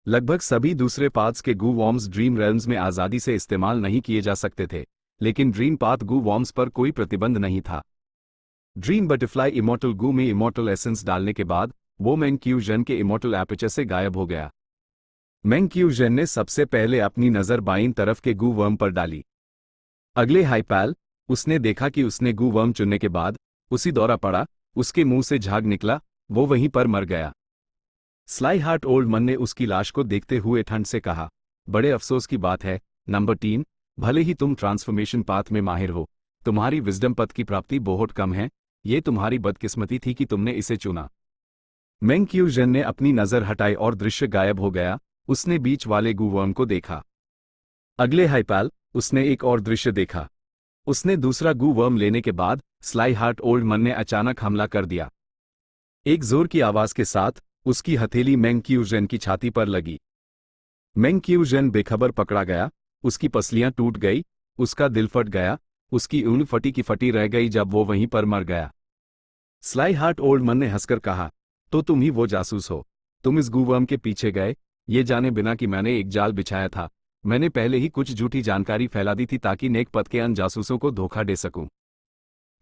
लगभग सभी दूसरे पाथ्स के गू वॉर्म्स ड्रीम रेल्म्स में आज़ादी से इस्तेमाल नहीं किए जा सकते थे, लेकिन ड्रीम पाथ गू वॉर्म्स पर कोई प्रतिबंध नहीं था। ड्रीम बटरफ्लाई इमॉर्टल गू में इमॉर्टल एसेंस डालने के बाद वो मेंग क्यूजन के इमॉर्टल एपर्चर से गायब हो गया। मेंग क्यूजन ने सबसे पहले अपनी नज़र बाईं तरफ के गू वर्म पर डाली। अगले हाइपैल, उसने देखा कि उसने गू वर्म चुनने के बाद उसी दौरा पड़ा, उसके मुंह से झाग निकला, वो वहीं पर मर गया। स्लाई हार्ट ओल्ड मन ने उसकी लाश को देखते हुए ठंड से कहा, बड़े अफसोस की बात है, नंबर 3, भले ही तुम ट्रांसफॉर्मेशन पाथ में माहिर हो, तुम्हारी विजडम पथ की प्राप्ति बहुत कम है। ये तुम्हारी बदकिस्मती थी कि तुमने इसे चुना। मेंग क्यूजन ने अपनी नज़र हटाई और दृश्य गायब हो गया। उसने बीच वाले गू वर्म को देखा। अगले हाइपैल, उसने एक और दृश्य देखा। उसने दूसरा गू वर्म लेने के बाद स्लाई हार्ट ओल्ड मन ने अचानक हमला कर दिया। एक जोर की आवाज के साथ उसकी हथेली मेंग क्यूजन की छाती पर लगी। मेंग क्यूजन बेखबर पकड़ा गया, उसकी पसलियां टूट गई, उसका दिल फट गया, उसकी ऊन फटी की फटी रह गई जब वो वहीं पर मर गया। स्लाई हार्ट ओल्ड मन ने हंसकर कहा, तो तुम ही वो जासूस हो। तुम इस गू वर्म के पीछे गए, ये जाने बिना कि मैंने एक जाल बिछाया था। मैंने पहले ही कुछ झूठी जानकारी फैला दी थी ताकि नेक पथ के अन्य जासूसों को धोखा दे सकूं।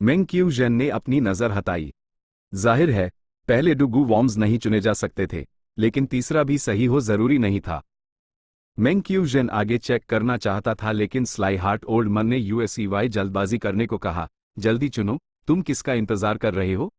मेंग क्यूजन ने अपनी नजर हटाई। जाहिर है, पहले 2 गू वॉर्म्स नहीं चुने जा सकते थे, लेकिन तीसरा भी सही हो जरूरी नहीं था। मेंग क्यूजन आगे चेक करना चाहता था, लेकिन स्लाई हार्ट ओल्ड मन ने यूएसईवाई जल्दबाजी करने को कहा, जल्दी चुनो, तुम किसका इंतजार कर रहे हो?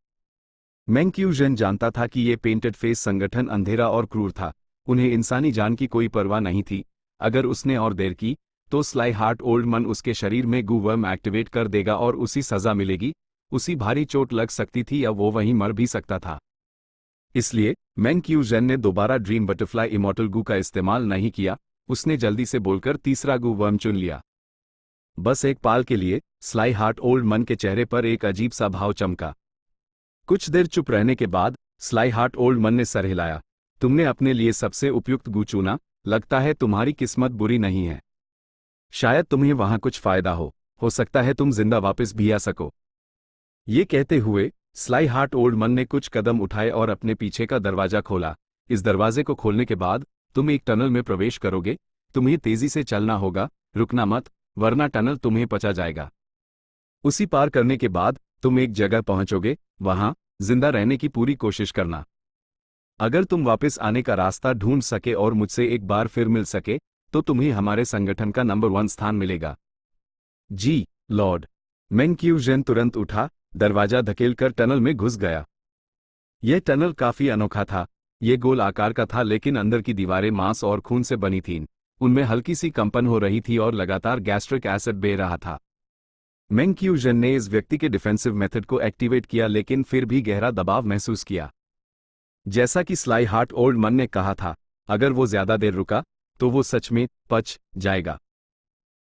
मेंग क्यूजन जानता था कि ये पेंटेड फेस संगठन अंधेरा और क्रूर था। उन्हें इंसानी जान की कोई परवाह नहीं थी। अगर उसने और देर की, तो स्लाई हार्ट ओल्ड मन उसके शरीर में गू वर्म एक्टिवेट कर देगा और उसी सजा मिलेगी, उसी भारी चोट लग सकती थी या वो वहीं मर भी सकता था। इसलिए मेंग क्यूजन ने दोबारा ड्रीम बटरफ्लाई इमॉर्टल गू का इस्तेमाल नहीं किया। उसने जल्दी से बोलकर तीसरा गू वर्म चुन लिया। बस एक पाल के लिए स्लाई हार्ट ओल्ड मन के चेहरे पर एक अजीब सा भाव चमका। कुछ देर चुप रहने के बाद स्लाई हार्ट ओल्ड मन ने सर हिलाया। तुमने अपने लिए सबसे उपयुक्त गू चुना। लगता है तुम्हारी किस्मत बुरी नहीं है। शायद तुम्हें वहां कुछ फायदा हो सकता है तुम जिंदा वापस भी आ सको। ये कहते हुए स्लाई हार्ट ओल्ड मन ने कुछ कदम उठाए और अपने पीछे का दरवाजा खोला। इस दरवाजे को खोलने के बाद तुम एक टनल में प्रवेश करोगे। तुम्हें तेजी से चलना होगा, रुकना मत, वरना टनल तुम्हें पचा जाएगा। उसी पार करने के बाद तुम एक जगह पहुंचोगे, वहां जिंदा रहने की पूरी कोशिश करना। अगर तुम वापस आने का रास्ता ढूंढ सके और मुझसे एक बार फिर मिल सके तो तुम्हें हमारे संगठन का नंबर 1 स्थान मिलेगा। जी लॉर्ड। मेंग क्यूजन तुरंत उठा, दरवाजा धकेलकर टनल में घुस गया। यह टनल काफी अनोखा था। यह गोल आकार का था लेकिन अंदर की दीवारें मांस और खून से बनी थीं। उनमें हल्की सी कंपन हो रही थी और लगातार गैस्ट्रिक एसिड बह रहा था। मेंग क्यूजन ने इस व्यक्ति के डिफेंसिव मेथड को एक्टिवेट किया लेकिन फिर भी गहरा दबाव महसूस किया। जैसा कि स्लाई हार्ट ओल्ड मन ने कहा था, अगर वो ज्यादा देर रुका तो वो सच में पच जाएगा।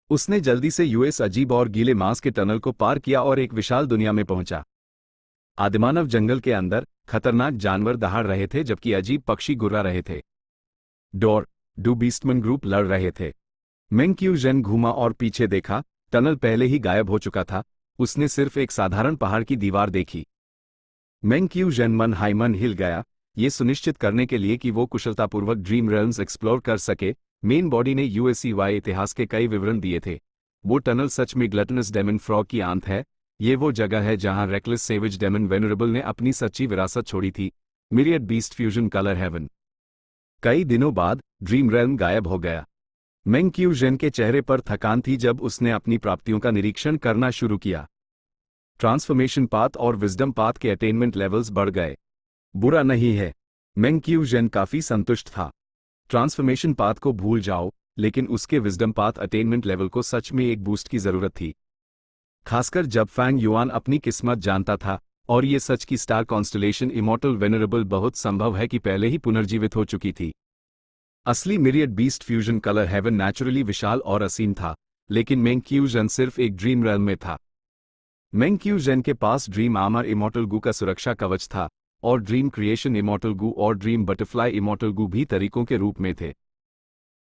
उसने जल्दी से यूएस अजीब और गीले मांस के टनल को पार किया और एक विशाल दुनिया में पहुंचा। आदिमानव जंगल के अंदर खतरनाक जानवर दहाड़ रहे थे जबकि अजीब पक्षी गुर्रा रहे थे। डोर डू बीस्टमैन ग्रुप लड़ रहे थे। मेंग क्यूजन घूमा और पीछे देखा। टनल पहले ही गायब हो चुका था। उसने सिर्फ एक साधारण पहाड़ की दीवार देखी। मेंग क्यूजन मन हिल गया, ये सुनिश्चित करने के लिए कि वो कुशलतापूर्वक ड्रीम रेल्म्स एक्सप्लोर कर सके। मेन बॉडी ने यूएससीवाई इतिहास के कई विवरण दिए थे। वो टनल सच में ग्लटनस डेमन फ्रॉग की आंत है। ये वो जगह है जहां रेकलेस सेविज डेमन वेनरेबल ने अपनी सच्ची विरासत छोड़ी थी, myriad beast fusion colour heaven. कई दिनों बाद ड्रीम रेल्म गायब हो गया। मेंग क्यूजन के चेहरे पर थकान थी जब उसने अपनी प्राप्तियों का निरीक्षण करना शुरू किया। ट्रांसफॉर्मेशन पाथ और विजडम पाथ के अटेनमेंट लेवल्स बढ़ गए। बुरा नहीं है, मेंग क्यूजन काफी संतुष्ट था। ट्रांसफॉर्मेशन पाथ को भूल जाओ, लेकिन उसके विजडम पाथ अटेनमेंट लेवल को सच में एक बूस्ट की जरूरत थी, खासकर जब फैंग युआन अपनी किस्मत जानता था और ये सच की स्टार कॉन्स्टलेशन इमॉर्टल वेनरेबल बहुत संभव है कि पहले ही पुनर्जीवित हो चुकी थी। असली myriad beast fusion colour heaven naturally विशाल और असीम था, लेकिन मेंग क्यूजन सिर्फ एक ड्रीम रेल्म में था। मेंग क्यूजन के पास ड्रीम आर्मर इमॉर्टल गू का सुरक्षा कवच था और ड्रीम क्रिएशन इमॉर्टल गू और ड्रीम बटरफ्लाई इमॉर्टल गू भी तरीकों के रूप में थे।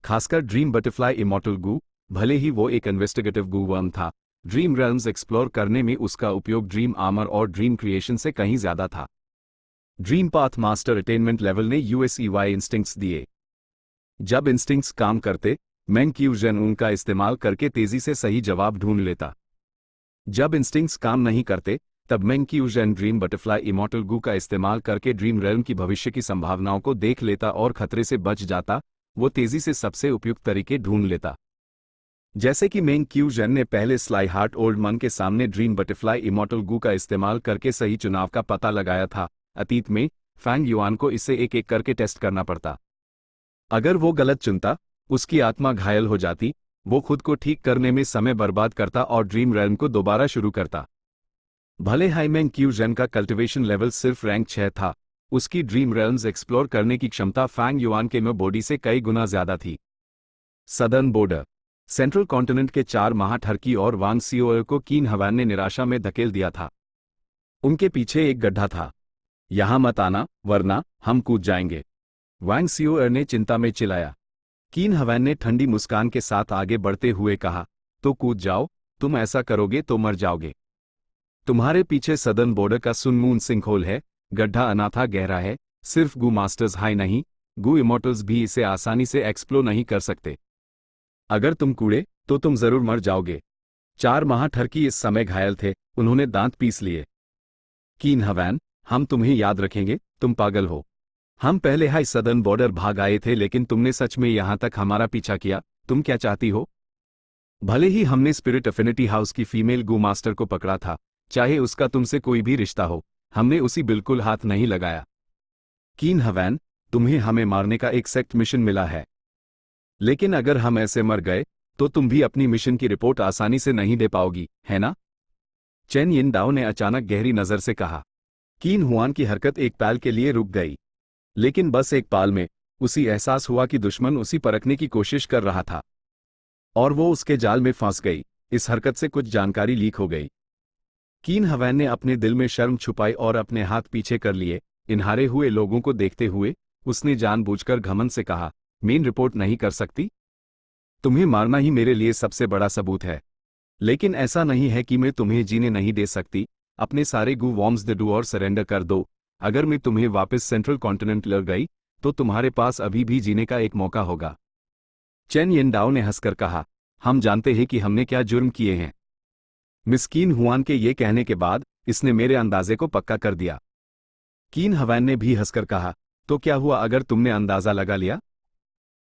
खासकर ड्रीम बटरफ्लाई इमॉर्टल गू, भले ही वो एक इन्वेस्टिगेटिव गू वर्म था, ड्रीम रेल्म्स एक्सप्लोर करने में उसका उपयोग ड्रीम आर्मर और ड्रीम क्रिएशन से कहीं ज्यादा था। Dream path master attainment level ने यूएसईवाई इंस्टिंक्ट्स दिए। जब इंस्टिंक्ट्स काम करते, मेंग क्यूजन उनका इस्तेमाल करके तेजी से सही जवाब ढूंढ लेता। जब इंस्टिंक्ट्स काम नहीं करते, तब मेंग क्यूजन ड्रीम बटरफ्लाई इमॉर्टल गू का इस्तेमाल करके ड्रीम रेल्म की भविष्य की संभावनाओं को देख लेता और खतरे से बच जाता। वो तेजी से सबसे उपयुक्त तरीके ढूंढ लेता। जैसे कि मेंग क्यूजन ने पहले स्लाई हार्ट ओल्ड मन के सामने ड्रीम बटरफ्लाई इमॉर्टल गू का इस्तेमाल करके सही चुनाव का पता लगाया था, अतीत में फैंग युआन को इसे एक एक करके टेस्ट करना पड़ता। अगर वो गलत चुनता, उसकी आत्मा घायल हो जाती, वो खुद को ठीक करने में समय बर्बाद करता और ड्रीम रेल्म को दोबारा शुरू करता। भले ही मेंग क्यूजन का कल्टिवेशन लेवल सिर्फ रैंक 6 था, उसकी ड्रीम रेल्म्स एक्सप्लोर करने की क्षमता फैंग युआन के में बॉडी से कई गुना ज्यादा थी। सदर्न बॉर्डर सेंट्रल कॉन्टिनेंट के 4 महाठरकी और वांग सीओए को कीन हवान ने निराशा में धकेल दिया था। उनके पीछे एक गड्ढा था। यहां मत आना, वरना हम कूद जाएंगे, वांग सीओए ने चिंता में चिल्लाया। कीन हवान ने ठंडी मुस्कान के साथ आगे बढ़ते हुए कहा, तो कूद जाओ, तुम ऐसा करोगे तो मर जाओगे। तुम्हारे पीछे सदर्न बॉर्डर का सुनमून सिंकहोल है। गड्ढा अनाथा गहरा है। सिर्फ गू मास्टर्स हाई नहीं, गू इमॉर्टल्स भी इसे आसानी से एक्सप्लोर नहीं कर सकते। अगर तुम कूड़े तो तुम जरूर मर जाओगे। 4 महाठरकी इस समय घायल थे, उन्होंने दांत पीस लिए। कीन हवान, हम तुम्हें याद रखेंगे, तुम पागल हो। हम पहले हाई सदर्न बॉर्डर भाग आए थे लेकिन तुमने सच में यहां तक हमारा पीछा किया। तुम क्या चाहती हो? भले ही हमने स्पिरिट अफिनिटी हाउस की फीमेल गू मास्टर को पकड़ा था, चाहे उसका तुमसे कोई भी रिश्ता हो, हमने उसी बिल्कुल हाथ नहीं लगाया। कीन हवान, तुम्हें हमें मारने का एक सेक्ट मिशन मिला है, लेकिन अगर हम ऐसे मर गए तो तुम भी अपनी मिशन की रिपोर्ट आसानी से नहीं दे पाओगी, है ना? चेन यिन डाओ ने अचानक गहरी नजर से कहा। कीन हुआन की हरकत एक पल के लिए रुक गई, लेकिन बस एक पल में उसी एहसास हुआ कि दुश्मन उसी परखने की कोशिश कर रहा था और वो उसके जाल में फंस गई। इस हरकत से कुछ जानकारी लीक हो गई। कीन हवान ने अपने दिल में शर्म छुपाई और अपने हाथ पीछे कर लिए। इन हारे हुए लोगों को देखते हुए उसने जानबूझकर घमंड से कहा, मेन रिपोर्ट नहीं कर सकती? तुम्हें मारना ही मेरे लिए सबसे बड़ा सबूत है। लेकिन ऐसा नहीं है कि मैं तुम्हें जीने नहीं दे सकती। अपने सारे गू वॉर्म्स दे दो और सरेंडर कर दो। अगर मैं तुम्हें वापस सेंट्रल कॉन्टिनेंट ले गई तो तुम्हारे पास अभी भी जीने का एक मौका होगा। चेन यिनडाओ ने हंसकर कहा, हम जानते हैं कि हमने क्या जुर्म किए हैं। मिस्कीन हुआन के ये कहने के बाद इसने मेरे अंदाजे को पक्का कर दिया। कीन हवैन ने भी हंसकर कहा, तो क्या हुआ अगर तुमने अंदाजा लगा लिया?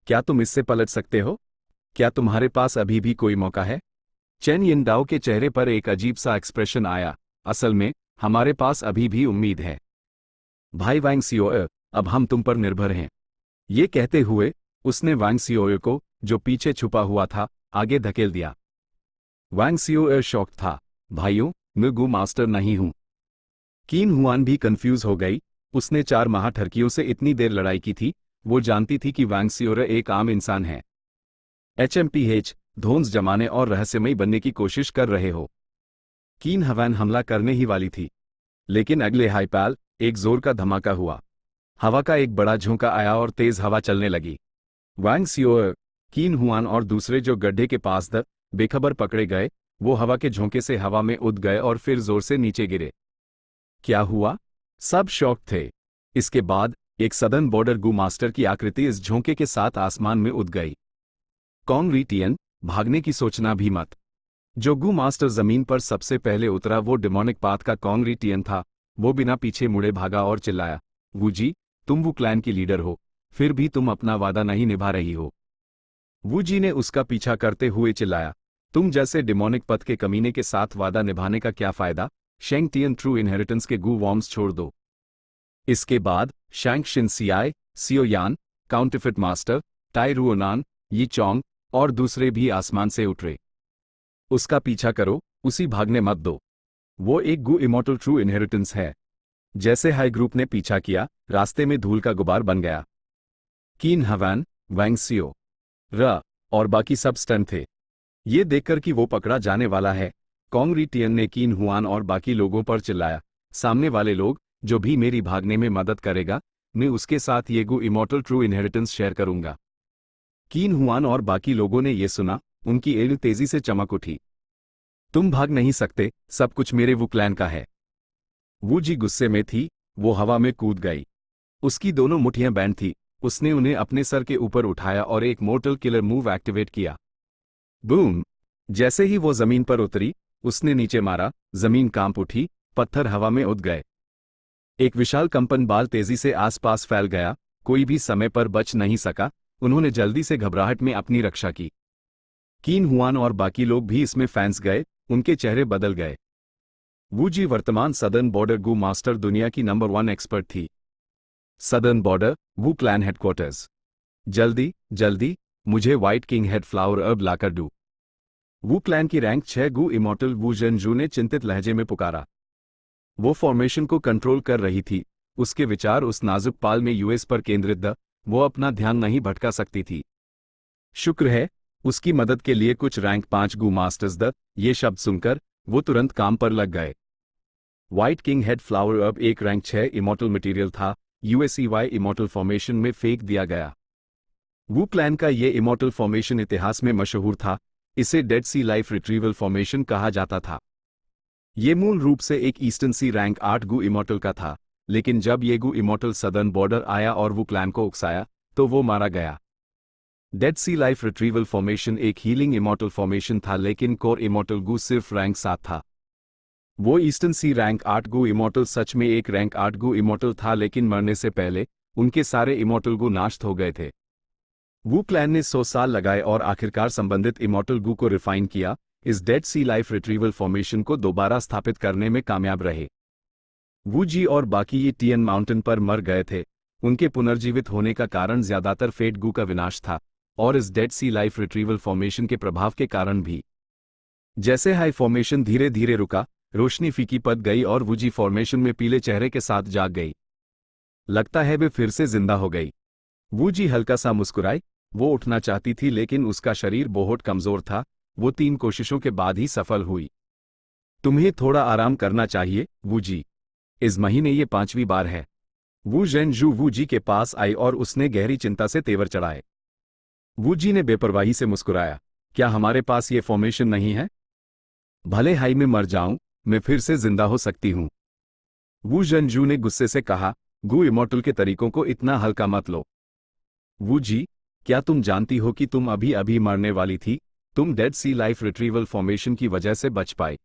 क्या तुम इससे पलट सकते हो? क्या तुम्हारे पास अभी भी कोई मौका है? चेन यिनडाओ के चेहरे पर एक अजीब सा एक्सप्रेशन आया। असल में हमारे पास अभी भी उम्मीद है भाई वांग सियोए, अब हम तुम पर निर्भर हैं। ये कहते हुए उसने वांग सियोए को, जो पीछे छुपा हुआ था, आगे धकेल दिया। वांग सियोए शॉक था, भाइयों, मैं गू मास्टर नहीं हूं। कीन हुआन भी कंफ्यूज हो गई। उसने 4 माह ठरकियों से इतनी देर लड़ाई की थी, वो जानती थी कि वांग सियोए एक आम इंसान है। HMPH, धोंस जमाने और रहस्यमयी बनने की कोशिश कर रहे हो। कीन हवैन हमला करने ही वाली थी, लेकिन अगले हाईपाल एक जोर का धमाका हुआ। हवा का एक बड़ा झोंका आया और तेज हवा चलने लगी। वांग सियोए, कीन हुआन और दूसरे जो गड्ढे के पास बेखबर पकड़े गए, वो हवा के झोंके से हवा में उड़ गए और फिर जोर से नीचे गिरे। क्या हुआ? सब शॉक थे। इसके बाद एक सदर्न बॉर्डर गू मास्टर की आकृति इस झोंके के साथ आसमान में उड़ गई। कॉन्ग री टियन, भागने की सोचना भी मत। जो गू मास्टर जमीन पर सबसे पहले उतरा वो डिमोनिक पाथ का कॉन्ग री टियन था। वो बिना पीछे मुड़े भागा और चिल्लाया, वू जी, तुम वो क्लैन की लीडर हो, फिर भी तुम अपना वादा नहीं निभा रही हो। वू जी ने उसका पीछा करते हुए चिल्लाया, तुम जैसे डिमोनिक पथ के कमीने के साथ वादा निभाने का क्या फायदा? शेंग टियन ट्रू इनहेरिटेंस के गू वॉर्म्स छोड़ दो। इसके बाद शैंग शिनसियाई, सियो यान, काउंटरफिट मास्टर, टाई रुओनान, यी चोंग और दूसरे भी आसमान से उतरे। उसका पीछा करो, उसी भागने मत दो। वो एक गू इमॉर्टल ट्रू इनहेरिटेंस है। जैसे हाई ग्रुप ने पीछा किया, रास्ते में धूल का गुबार बन गया। कीन हवैन, वांग सियो र और बाकी सब स्टन थे। ये देखकर कि वो पकड़ा जाने वाला है, कॉन्ग री टियन ने कीन हुआन और बाकी लोगों पर चिल्लाया, सामने वाले लोग, जो भी मेरी भागने में मदद करेगा, मैं उसके साथ ये गू इमॉर्टल ट्रू इनहेरिटेंस शेयर करूंगा। कीन हुआन और बाकी लोगों ने ये सुना, उनकी एड़ी तेजी से चमक उठी। तुम भाग नहीं सकते, सब कुछ मेरे वू क्लैन का है। वू जी गुस्से में थी, वो हवा में कूद गई। उसकी दोनों मुट्ठियां बैंड थी। उसने उन्हें अपने सर के ऊपर उठाया और एक मोर्टल किलर मूव एक्टिवेट किया। बूम! जैसे ही वो जमीन पर उतरी, उसने नीचे मारा, जमीन कांप उठी, पत्थर हवा में उड़ गए। एक विशाल कंपन बाल तेजी से आसपास फैल गया, कोई भी समय पर बच नहीं सका। उन्होंने जल्दी से घबराहट में अपनी रक्षा की। कीन हुआन और बाकी लोग भी इसमें फैंस गए, उनके चेहरे बदल गए। वू जी वर्तमान सदर्न बॉर्डर गू मास्टर दुनिया की नंबर 1 एक्सपर्ट थी। सदर्न बॉर्डर, वू क्लैन हेडक्वार्टर्स। जल्दी जल्दी मुझे व्हाइट किंग हेड फ्लावर अर्ब लाकर दो। वू क्लैन की रैंक 6 गू इमॉर्टल वू जंजू ने चिंतित लहजे में पुकारा। वो फॉर्मेशन को कंट्रोल कर रही थी, उसके विचार उस नाजुक पाल में यूएस पर केंद्रित वो अपना ध्यान नहीं भटका सकती थी। शुक्र है, उसकी मदद के लिए कुछ रैंक 5 गू मास्टर्स ये शब्द सुनकर वो तुरंत काम पर लग गए। व्हाइट किंग हेड फ्लावर अब एक रैंक 6 इमॉर्टल मटेरियल था, USEY इमॉर्टल फॉर्मेशन में फेंक दिया गया। वू क्लैन का ये इमॉर्टल फॉर्मेशन इतिहास में मशहूर था, इसे डेड सी लाइफ रिट्रीवल फॉर्मेशन कहा जाता था। ये मूल रूप से एक ईस्टर्न सी रैंक 8 गू इमॉर्टल का था, लेकिन जब ये गू इमॉर्टल सदर्न बॉर्डर आया और वू क्लैन को उकसाया, तो वो मारा गया। डेड सी लाइफ रिट्रीवल फॉर्मेशन एक हीलिंग इमॉर्टल फॉर्मेशन था, लेकिन कोर इमॉर्टल गू सिर्फ रैंक 7 था। वो ईस्टर्न सी रैंक 8 गू इमॉर्टल सच में एक रैंक 8 गू इमॉर्टल था, लेकिन मरने से पहले उनके सारे इमॉर्टल गू नाश हो गए थे। वू क्लैन ने 100 साल लगाए और आखिरकार संबंधित इमॉर्टल गू को रिफाइन किया, इस डेड सी लाइफ रिट्रीवल फॉर्मेशन को दोबारा स्थापित करने में कामयाब रहे। वू जी और बाकी ये टियन माउंटेन पर मर गए थे। उनके पुनर्जीवित होने का कारण ज्यादातर फेट गू का विनाश था, और इस डेड सी लाइफ रिट्रीवल फॉर्मेशन के प्रभाव के कारण भी। जैसे हाई फॉर्मेशन धीरे धीरे रुका, रोशनी फीकी पड़ गई और वू जी फॉर्मेशन में पीले चेहरे के साथ जाग गई। लगता है वे फिर से जिंदा हो गई। वू जी हल्का सा मुस्कुराई। वो उठना चाहती थी, लेकिन उसका शरीर बहुत कमजोर था। वो 3 कोशिशों के बाद ही सफल हुई। तुम्हें थोड़ा आराम करना चाहिए, वू जी। इस महीने ये 5वीं बार है। वू जंजू वू जी के पास आई और उसने गहरी चिंता से तेवर चढ़ाए। वू जी ने बेपरवाही से मुस्कुराया, क्या हमारे पास ये फॉर्मेशन नहीं है? भले हाई में मर जाऊं, मैं फिर से जिंदा हो सकती हूँ। वू जंजू ने गुस्से से कहा, गु इमॉर्टल के तरीकों को इतना हल्का मत लो। वू जी, क्या तुम जानती हो कि तुम अभी अभी मरने वाली थी? तुम डेड सी लाइफ रिट्रीवल फॉर्मेशन की वजह से बच पाए।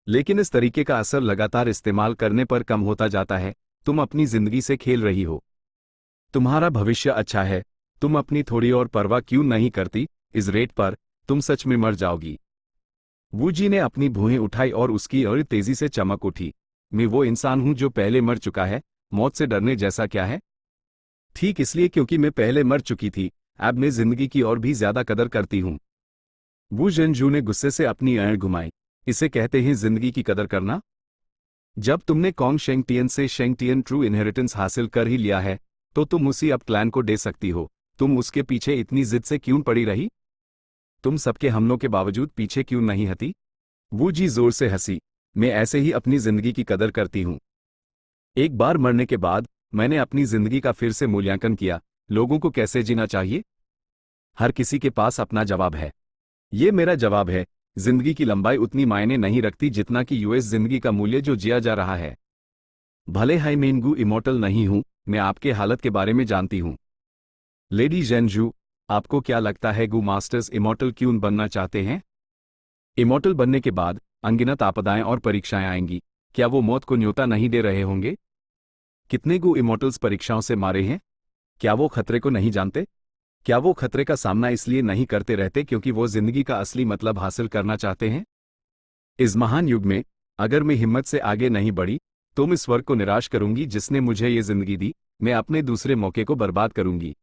लेकिन इस तरीके का असर लगातार इस्तेमाल करने पर कम होता जाता है। तुम अपनी जिंदगी से खेल रही हो। तुम्हारा भविष्य अच्छा है। तुम अपनी थोड़ी और परवाह क्यों नहीं करती? इस रेट पर तुम सच में मर जाओगी। वू जी ने अपनी भुएं उठाई और उसकी आंखें तेजी से चमक उठी। मैं वो इंसान हूं जो पहले मर चुका है। मौत से डरने जैसा क्या है? ठीक इसलिए क्योंकि मैं पहले मर चुकी थी, अब मैं जिंदगी की और भी ज्यादा कदर करती हूं। वू जंजू ने गुस्से से अपनी आंखें घुमाई। इसे कहते हैं जिंदगी की कदर करना? जब तुमने कॉन्ग शेंगटियन से शेंगटियन ट्रू इनहेरिटेंस हासिल कर ही लिया है, तो तुम उसी अब क्लैन को दे सकती हो। तुम उसके पीछे इतनी जिद से क्यों पड़ी रही? तुम सबके हमलों के बावजूद पीछे क्यों नहीं हटी? वो जी जोर से हंसी। मैं ऐसे ही अपनी जिंदगी की कदर करती हूं। एक बार मरने के बाद मैंने अपनी जिंदगी का फिर से मूल्यांकन किया। लोगों को कैसे जीना चाहिए? हर किसी के पास अपना जवाब है। ये मेरा जवाब है। जिंदगी की लंबाई उतनी मायने नहीं रखती जितना कि यूएस जिंदगी का मूल्य जो जिया जा रहा है। भले हाई मैं गु इमॉर्टल नहीं हूं, मैं आपके हालत के बारे में जानती हूं। लेडी जेनजू, आपको क्या लगता है गु मास्टर्स इमॉर्टल क्यों बनना चाहते हैं? इमॉर्टल बनने के बाद अनगिनत आपदाएं और परीक्षाएं आएंगी। क्या वो मौत को न्योता नहीं दे रहे होंगे? कितने गु इमॉर्टल्स परीक्षाओं से मारे हैं? क्या वो खतरे को नहीं जानते? क्या वो खतरे का सामना इसलिए नहीं करते रहते क्योंकि वो जिंदगी का असली मतलब हासिल करना चाहते हैं? इस महान युग में अगर मैं हिम्मत से आगे नहीं बढ़ी, तो मैं स्वर्ग को निराश करूंगी जिसने मुझे ये जिंदगी दी। मैं अपने दूसरे मौके को बर्बाद करूंगी।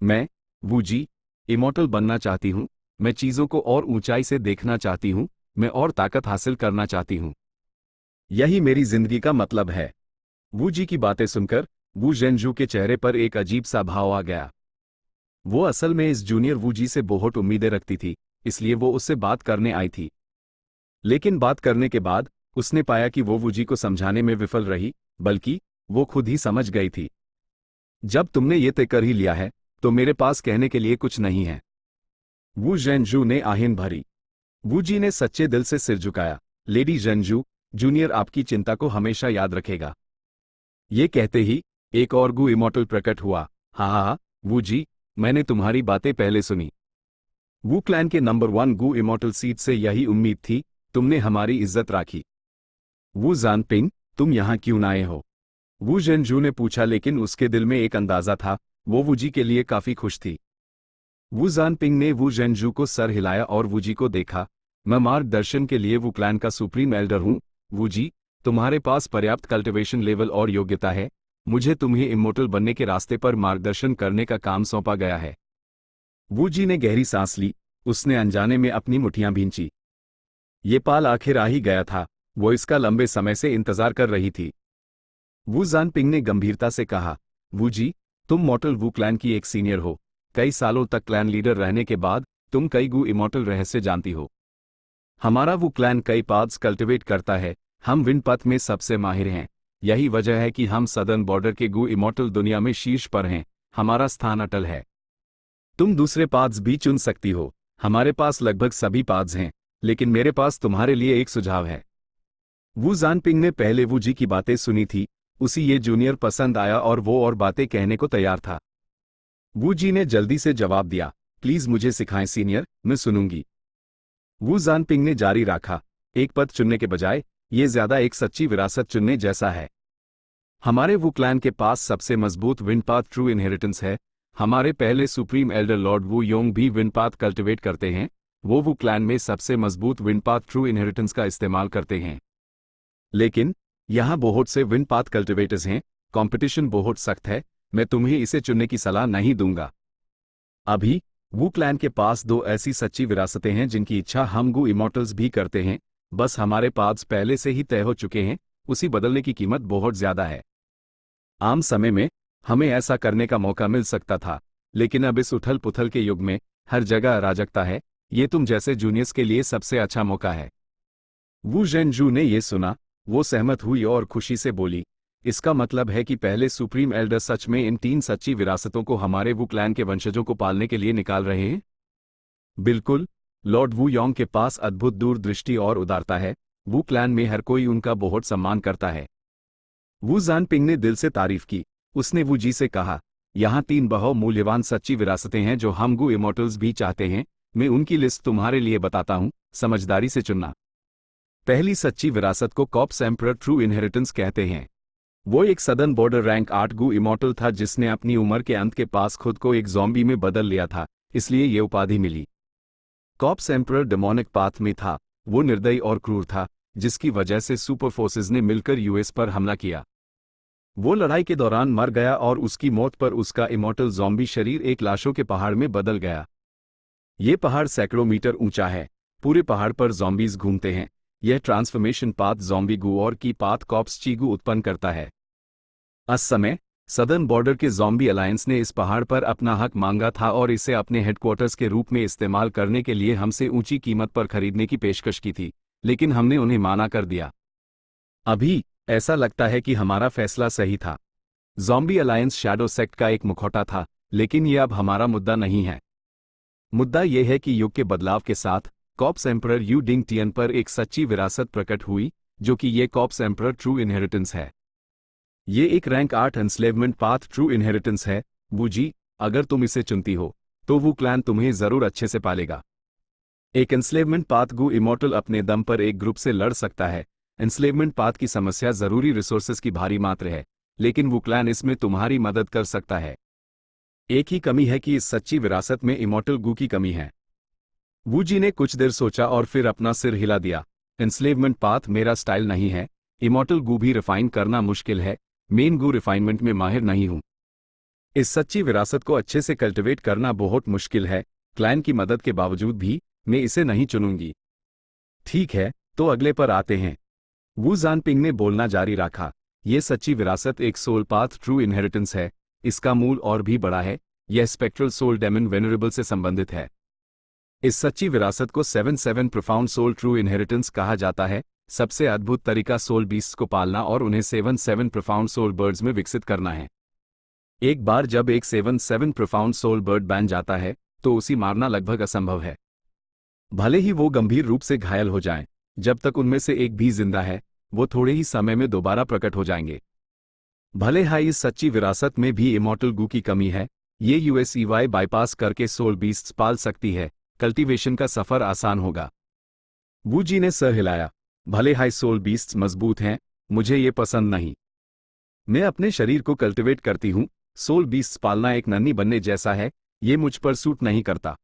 मैं, वू जी, इमॉर्टल बनना चाहती हूं। मैं चीजों को और ऊंचाई से देखना चाहती हूं। मैं और ताकत हासिल करना चाहती हूं। यही मेरी जिंदगी का मतलब है। वू जी की बातें सुनकर वू जेनजू के चेहरे पर एक अजीब सा भाव आ गया। वो असल में इस जूनियर वू जी से बहुत उम्मीदें रखती थी, इसलिए वो उससे बात करने आई थी। लेकिन बात करने के बाद उसने पाया कि वो वू जी को समझाने में विफल रही, बल्कि वो खुद ही समझ गई थी। जब तुमने ये तय कर ही लिया है, तो मेरे पास कहने के लिए कुछ नहीं है। वू जेनजू ने आहें भरी। वू जी ने सच्चे दिल से सिर झुकाया। लेडी जेनजू, जूनियर आपकी चिंता को हमेशा याद रखेगा। ये कहते ही एक और गु इमॉर्टल प्रकट हुआ। हाँ, वू जी, मैंने तुम्हारी बातें पहले सुनी। वू क्लैन के नंबर 1 गु इमॉर्टल सीट से यही उम्मीद थी। तुमने हमारी इज्जत राखी। वू जानपिंग, तुम यहाँ क्यों आए हो? वू जेनजू ने पूछा, लेकिन उसके दिल में एक अंदाजा था। वो वू जी के लिए काफी खुश थी। वू जानपिंग ने वू जेनजू को सर हिलाया और वू जी को देखा। मैं मार्गदर्शन के लिए वू क्लैन का सुप्रीम एल्डर हूँ। वू जी, तुम्हारे पास पर्याप्त कल्टिवेशन लेवल और योग्यता है। मुझे तुम्हें इमोर्टल बनने के रास्ते पर मार्गदर्शन करने का काम सौंपा गया है। वू जी ने गहरी सांस ली। उसने अनजाने में अपनी मुट्ठियां भींची। ये पाल आखिर आ ही गया था। वो इसका लंबे समय से इंतजार कर रही थी। वू जानपिंग ने गंभीरता से कहा, वू जी, तुम मॉर्टल वू क्लैन की एक सीनियर हो। कई सालों तक क्लैन लीडर रहने के बाद तुम कई गु इमॉर्टल रहस्य जानती हो। हमारा वू क्लैन कई पाथ्स कल्टिवेट करता है। हम विंड पथ में सबसे माहिर हैं। यही वजह है कि हम सदर्न बॉर्डर के गु इमॉर्टल दुनिया में शीर्ष पर हैं। हमारा स्थान अटल है। तुम दूसरे पाथ्स भी चुन सकती हो। हमारे पास लगभग सभी पाथ्स हैं, लेकिन मेरे पास तुम्हारे लिए एक सुझाव है। वू जानपिंग ने पहले वू जी की बातें सुनी थी। उसी ये जूनियर पसंद आया और वो और बातें कहने को तैयार था। वू जी ने जल्दी से जवाब दिया, प्लीज मुझे सिखाएं सीनियर, मैं सुनूंगी। वू जानपिंग ने जारी रखा, एक पद चुनने के बजाय ये ज्यादा एक सच्ची विरासत चुनने जैसा है। हमारे वू क्लैन के पास सबसे मजबूत विंडपाथ ट्रू इनहेरिटेंस है। हमारे पहले सुप्रीम एल्डर लॉर्ड वू योंग भी विंडपाथ कल्टिवेट करते हैं। वो वू क्लैन में सबसे मजबूत विंडपाथ ट्रू इनहेरिटेंस का इस्तेमाल करते हैं। लेकिन यहाँ बहुत से विंडपाथ कल्टिवेटर्स हैं। कंपटीशन बहुत सख्त है। मैं तुम्हें इसे चुनने की सलाह नहीं दूंगा। अभी वू क्लैन के पास 2 ऐसी सच्ची विरासतें हैं जिनकी इच्छा हम गु इमॉर्टल्स भी करते हैं। बस हमारे पाथ्स पहले से ही तय हो चुके हैं। उसी बदलने की कीमत बहुत ज्यादा है। आम समय में हमें ऐसा करने का मौका मिल सकता था, लेकिन अब इस उथल पुथल के युग में हर जगह अराजकता है। ये तुम जैसे जूनियर्स के लिए सबसे अच्छा मौका है। वू जेनजू ने यह सुना। वो सहमत हुई और खुशी से बोली, इसका मतलब है कि पहले सुप्रीम एल्डर सच में इन 3 सच्ची विरासतों को हमारे वू क्लैन के वंशजों को पालने के लिए निकाल रहे हैं? बिल्कुल। लॉर्ड वू योंग के पास अद्भुत दूरदृष्टि और उदारता है। वू क्लैन में हर कोई उनका बहुत सम्मान करता है। वू जानपिंग ने दिल से तारीफ की। उसने वू जी से कहा, यहाँ 3 बहुमूल्यवान सच्ची विरासतें हैं जो हम गू इमोर्टल्स भी चाहते हैं। मैं उनकी लिस्ट तुम्हारे लिए बताता हूँ, समझदारी से चुनना। पहली सच्ची विरासत को कॉर्प्स एम्परर ट्रू इनहेरिटेंस कहते हैं। वो एक सदर्न बॉर्डर रैंक 8 गू इमोर्टल था जिसने अपनी उम्र के अंत के पास खुद को एक ज़ॉम्बी में बदल लिया था, इसलिए ये उपाधि मिली। कॉर्प्स एम्परर डेमोनिक पाथ में था। वो निर्दयी और क्रूर था, जिसकी वजह से सुपर फोर्सेस ने मिलकर यूएस पर हमला किया। वो लड़ाई के दौरान मर गया और उसकी मौत पर उसका इमोर्टल ज़ॉम्बी शरीर एक लाशों के पहाड़ में बदल गया। ये पहाड़ सैकड़ों मीटर ऊंचा है। पूरे पहाड़ पर ज़ॉम्बीज घूमते हैं। यह ट्रांसफॉर्मेशन पाथ ज़ॉम्बी गू और की पाथ कॉर्प्स चीगू उत्पन्न करता है। उस समय सदर्न बॉर्डर के ज़ॉम्बी अलायंस ने इस पहाड़ पर अपना हक मांगा था और इसे अपने हेडक्वार्टर्स के रूप में इस्तेमाल करने के लिए हमसे ऊंची कीमत पर खरीदने की पेशकश की थी, लेकिन हमने उन्हें माना कर दिया। अभी ऐसा लगता है कि हमारा फैसला सही था। ज़ॉम्बी अलायंस शैडो सेक्ट का एक मुखौटा था, लेकिन यह अब हमारा मुद्दा नहीं है। मुद्दा यह है कि युग के बदलाव के साथ कॉर्प्स एम्परर यू डिंग टियन पर एक सच्ची विरासत प्रकट हुई, जो कि ये कॉर्प्स एम्परर ट्रू इनहेरिटेंस है। ये एक rank 8 enslavement path true inheritance है। वू जी, अगर तुम इसे चुनती हो तो वू क्लैन तुम्हें जरूर अच्छे से पालेगा। एक एनस्लेवमेंट पाथ गू इमोर्टल अपने दम पर एक ग्रुप से लड़ सकता है। एनस्लेवमेंट पाथ की समस्या जरूरी रिसोर्सेज की भारी मात्रा है, लेकिन वू क्लैन इसमें तुम्हारी मदद कर सकता है। एक ही कमी है कि इस सच्ची विरासत में इमोर्टल गू की कमी है। वू जी ने कुछ देर सोचा और फिर अपना सिर हिला दिया। एनस्लेवमेंट पाथ मेरा स्टाइल नहीं है। इमोर्टल गू भी रिफाइन करना मुश्किल है। मेन गू रिफाइनमेंट में माहिर नहीं हूं। इस सच्ची विरासत को अच्छे से कल्टिवेट करना बहुत मुश्किल है। क्लाइंट की मदद के बावजूद भी मैं इसे नहीं चुनूंगी। ठीक है, तो अगले पर आते हैं। वू जानपिंग ने बोलना जारी रखा। यह सच्ची विरासत एक सोल पाथ ट्रू इनहेरिटेंस है। इसका मूल और भी बड़ा है। यह स्पेक्ट्रल सोल डेमन वेनरेबल से संबंधित है। इस सच्ची विरासत को 7 प्रोफाउंड सोल ट्रू इनहेरिटेंस कहा जाता है। सबसे अद्भुत तरीका सोल बीस्ट्स को पालना और उन्हें 7 प्रोफाउंड सोल बर्ड्स में विकसित करना है। एक बार जब एक 7 प्रोफाउंड सोल बर्ड बन जाता है तो उसे मारना लगभग असंभव है। भले ही वो गंभीर रूप से घायल हो जाएं, जब तक उनमें से एक भी जिंदा है वो थोड़े ही समय में दोबारा प्रकट हो जाएंगे। भले ही इस सच्ची विरासत में भी इमोर्टल गू की कमी है। ये यूएसईवाई बाईपास करके सोल बीस्ट्स पाल सकती है। कल्टीवेशन का सफर आसान होगा। वू जी ने सर हिलाया। भले हाई सोल बीस्ट्स मजबूत हैं, मुझे ये पसंद नहीं। मैं अपने शरीर को कल्टिवेट करती हूँ। सोल बीस्ट्स पालना एक नन्ही बनने जैसा है। ये मुझ पर सूट नहीं करता।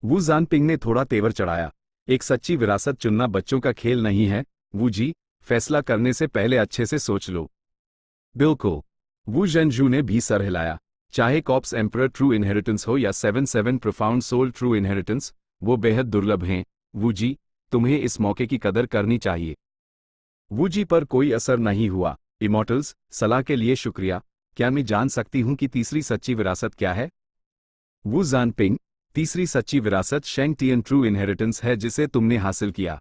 वू जानपिंग ने थोड़ा तेवर चढ़ाया। एक सच्ची विरासत चुनना बच्चों का खेल नहीं है। वू जी, फैसला करने से पहले अच्छे से सोच लो। बिल्कुल। वू जेनजू ने भी सर हिलाया। चाहे कॉर्प्स एम्परर ट्रू इनहेरिटेंस हो या 7 प्रोफाउंड सोल ट्रू इनहेरिटेंस, वो बेहद दुर्लभ हैं। वू जी, तुम्हें इस मौके की कदर करनी चाहिए। वू जी पर कोई असर नहीं हुआ। इमोर्टल्स, सलाह के लिए शुक्रिया। क्या मैं जान सकती हूं कि तीसरी सच्ची विरासत क्या है? वू जानपिंग, तीसरी सच्ची विरासत शेंग टियन ट्रू इनहेरिटेंस है जिसे तुमने हासिल किया।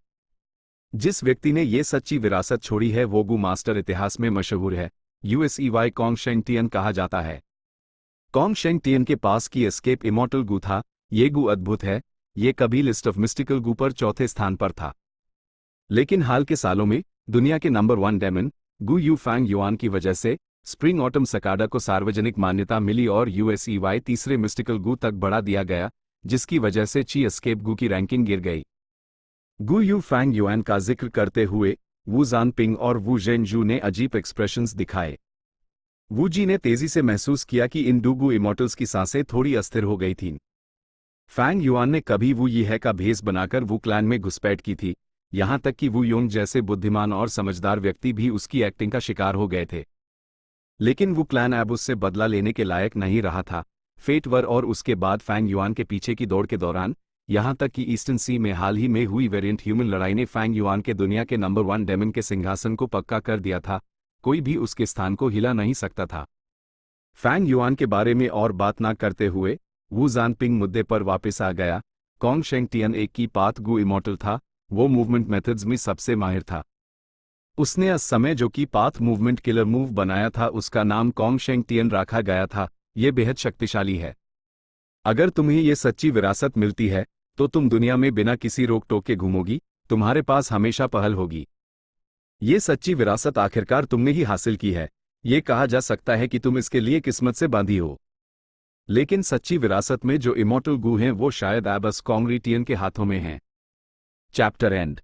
जिस व्यक्ति ने ये सच्ची विरासत छोड़ी है वो गू मास्टर इतिहास में मशहूर है। यूएसईवाई कॉन्ग शेंग टियन कहा जाता है। कॉन्ग शेंग टियन के पास की एस्केप इमोर्टल गू था। ये गू अद्भुत है। ये कभी लिस्ट ऑफ मिस्टिकल गू पर चौथे स्थान पर था। लेकिन हाल के सालों में दुनिया के number 1 demon Gu Yu Fang Yuan की वजह से स्प्रिंग ऑटम सकाडा को सार्वजनिक मान्यता मिली और यूएसईवाई तीसरे मिस्टिकल गू तक बढ़ा दिया गया, जिसकी वजह से ची एस्केप गू की रैंकिंग गिर गई। गू यू फैंग युआन का जिक्र करते हुए वू जानपिंग और वू जेनजू ने अजीब एक्सप्रेशंस दिखाए। वू जी ने तेजी से महसूस किया कि इन डू गू इमोर्टल्स की सांसें थोड़ी अस्थिर हो गई थीं। फैंग युआन ने कभी वू यीहे का भेष बनाकर वू क्लैन में घुसपैठ की थी, यहां तक कि वू योंग जैसे बुद्धिमान और समझदार व्यक्ति भी उसकी एक्टिंग का शिकार हो गए थे। लेकिन वू क्लैन अब उससे बदला लेने के लायक नहीं रहा था। फेट वर और उसके बाद फैंग युआन के पीछे की दौड़ के दौरान, यहां तक कि ईस्टर्न सी में हाल ही में हुई वेरिएंट ह्यूमन लड़ाई ने फैंग युआन के दुनिया के नंबर 1 डेमन के सिंहासन को पक्का कर दिया था। कोई भी उसके स्थान को हिला नहीं सकता था। फैंग युआन के बारे में और बात ना करते हुए वू जानपिंग मुद्दे पर वापस आ गया। कॉन्ग शेंग टियन एक की पाथ गू इमोर्टल था। वो मूवमेंट मेथड्स में सबसे माहिर था। उसने उस समय जो कि पाथ मूवमेंट किलर मूव बनाया था उसका नाम कॉन्ग शेंग टियन रखा गया था। यह बेहद शक्तिशाली है। अगर तुम्हें यह सच्ची विरासत मिलती है तो तुम दुनिया में बिना किसी रोक टोक के घूमोगी। तुम्हारे पास हमेशा पहल होगी। ये सच्ची विरासत आखिरकार तुमने ही हासिल की है। ये कहा जा सकता है कि तुम इसके लिए किस्मत से बांधी हो। लेकिन सच्ची विरासत में जो इमॉर्टल गू हैं वो शायद एबस कॉन्ग्रिटियन के हाथों में हैं। Chapter and.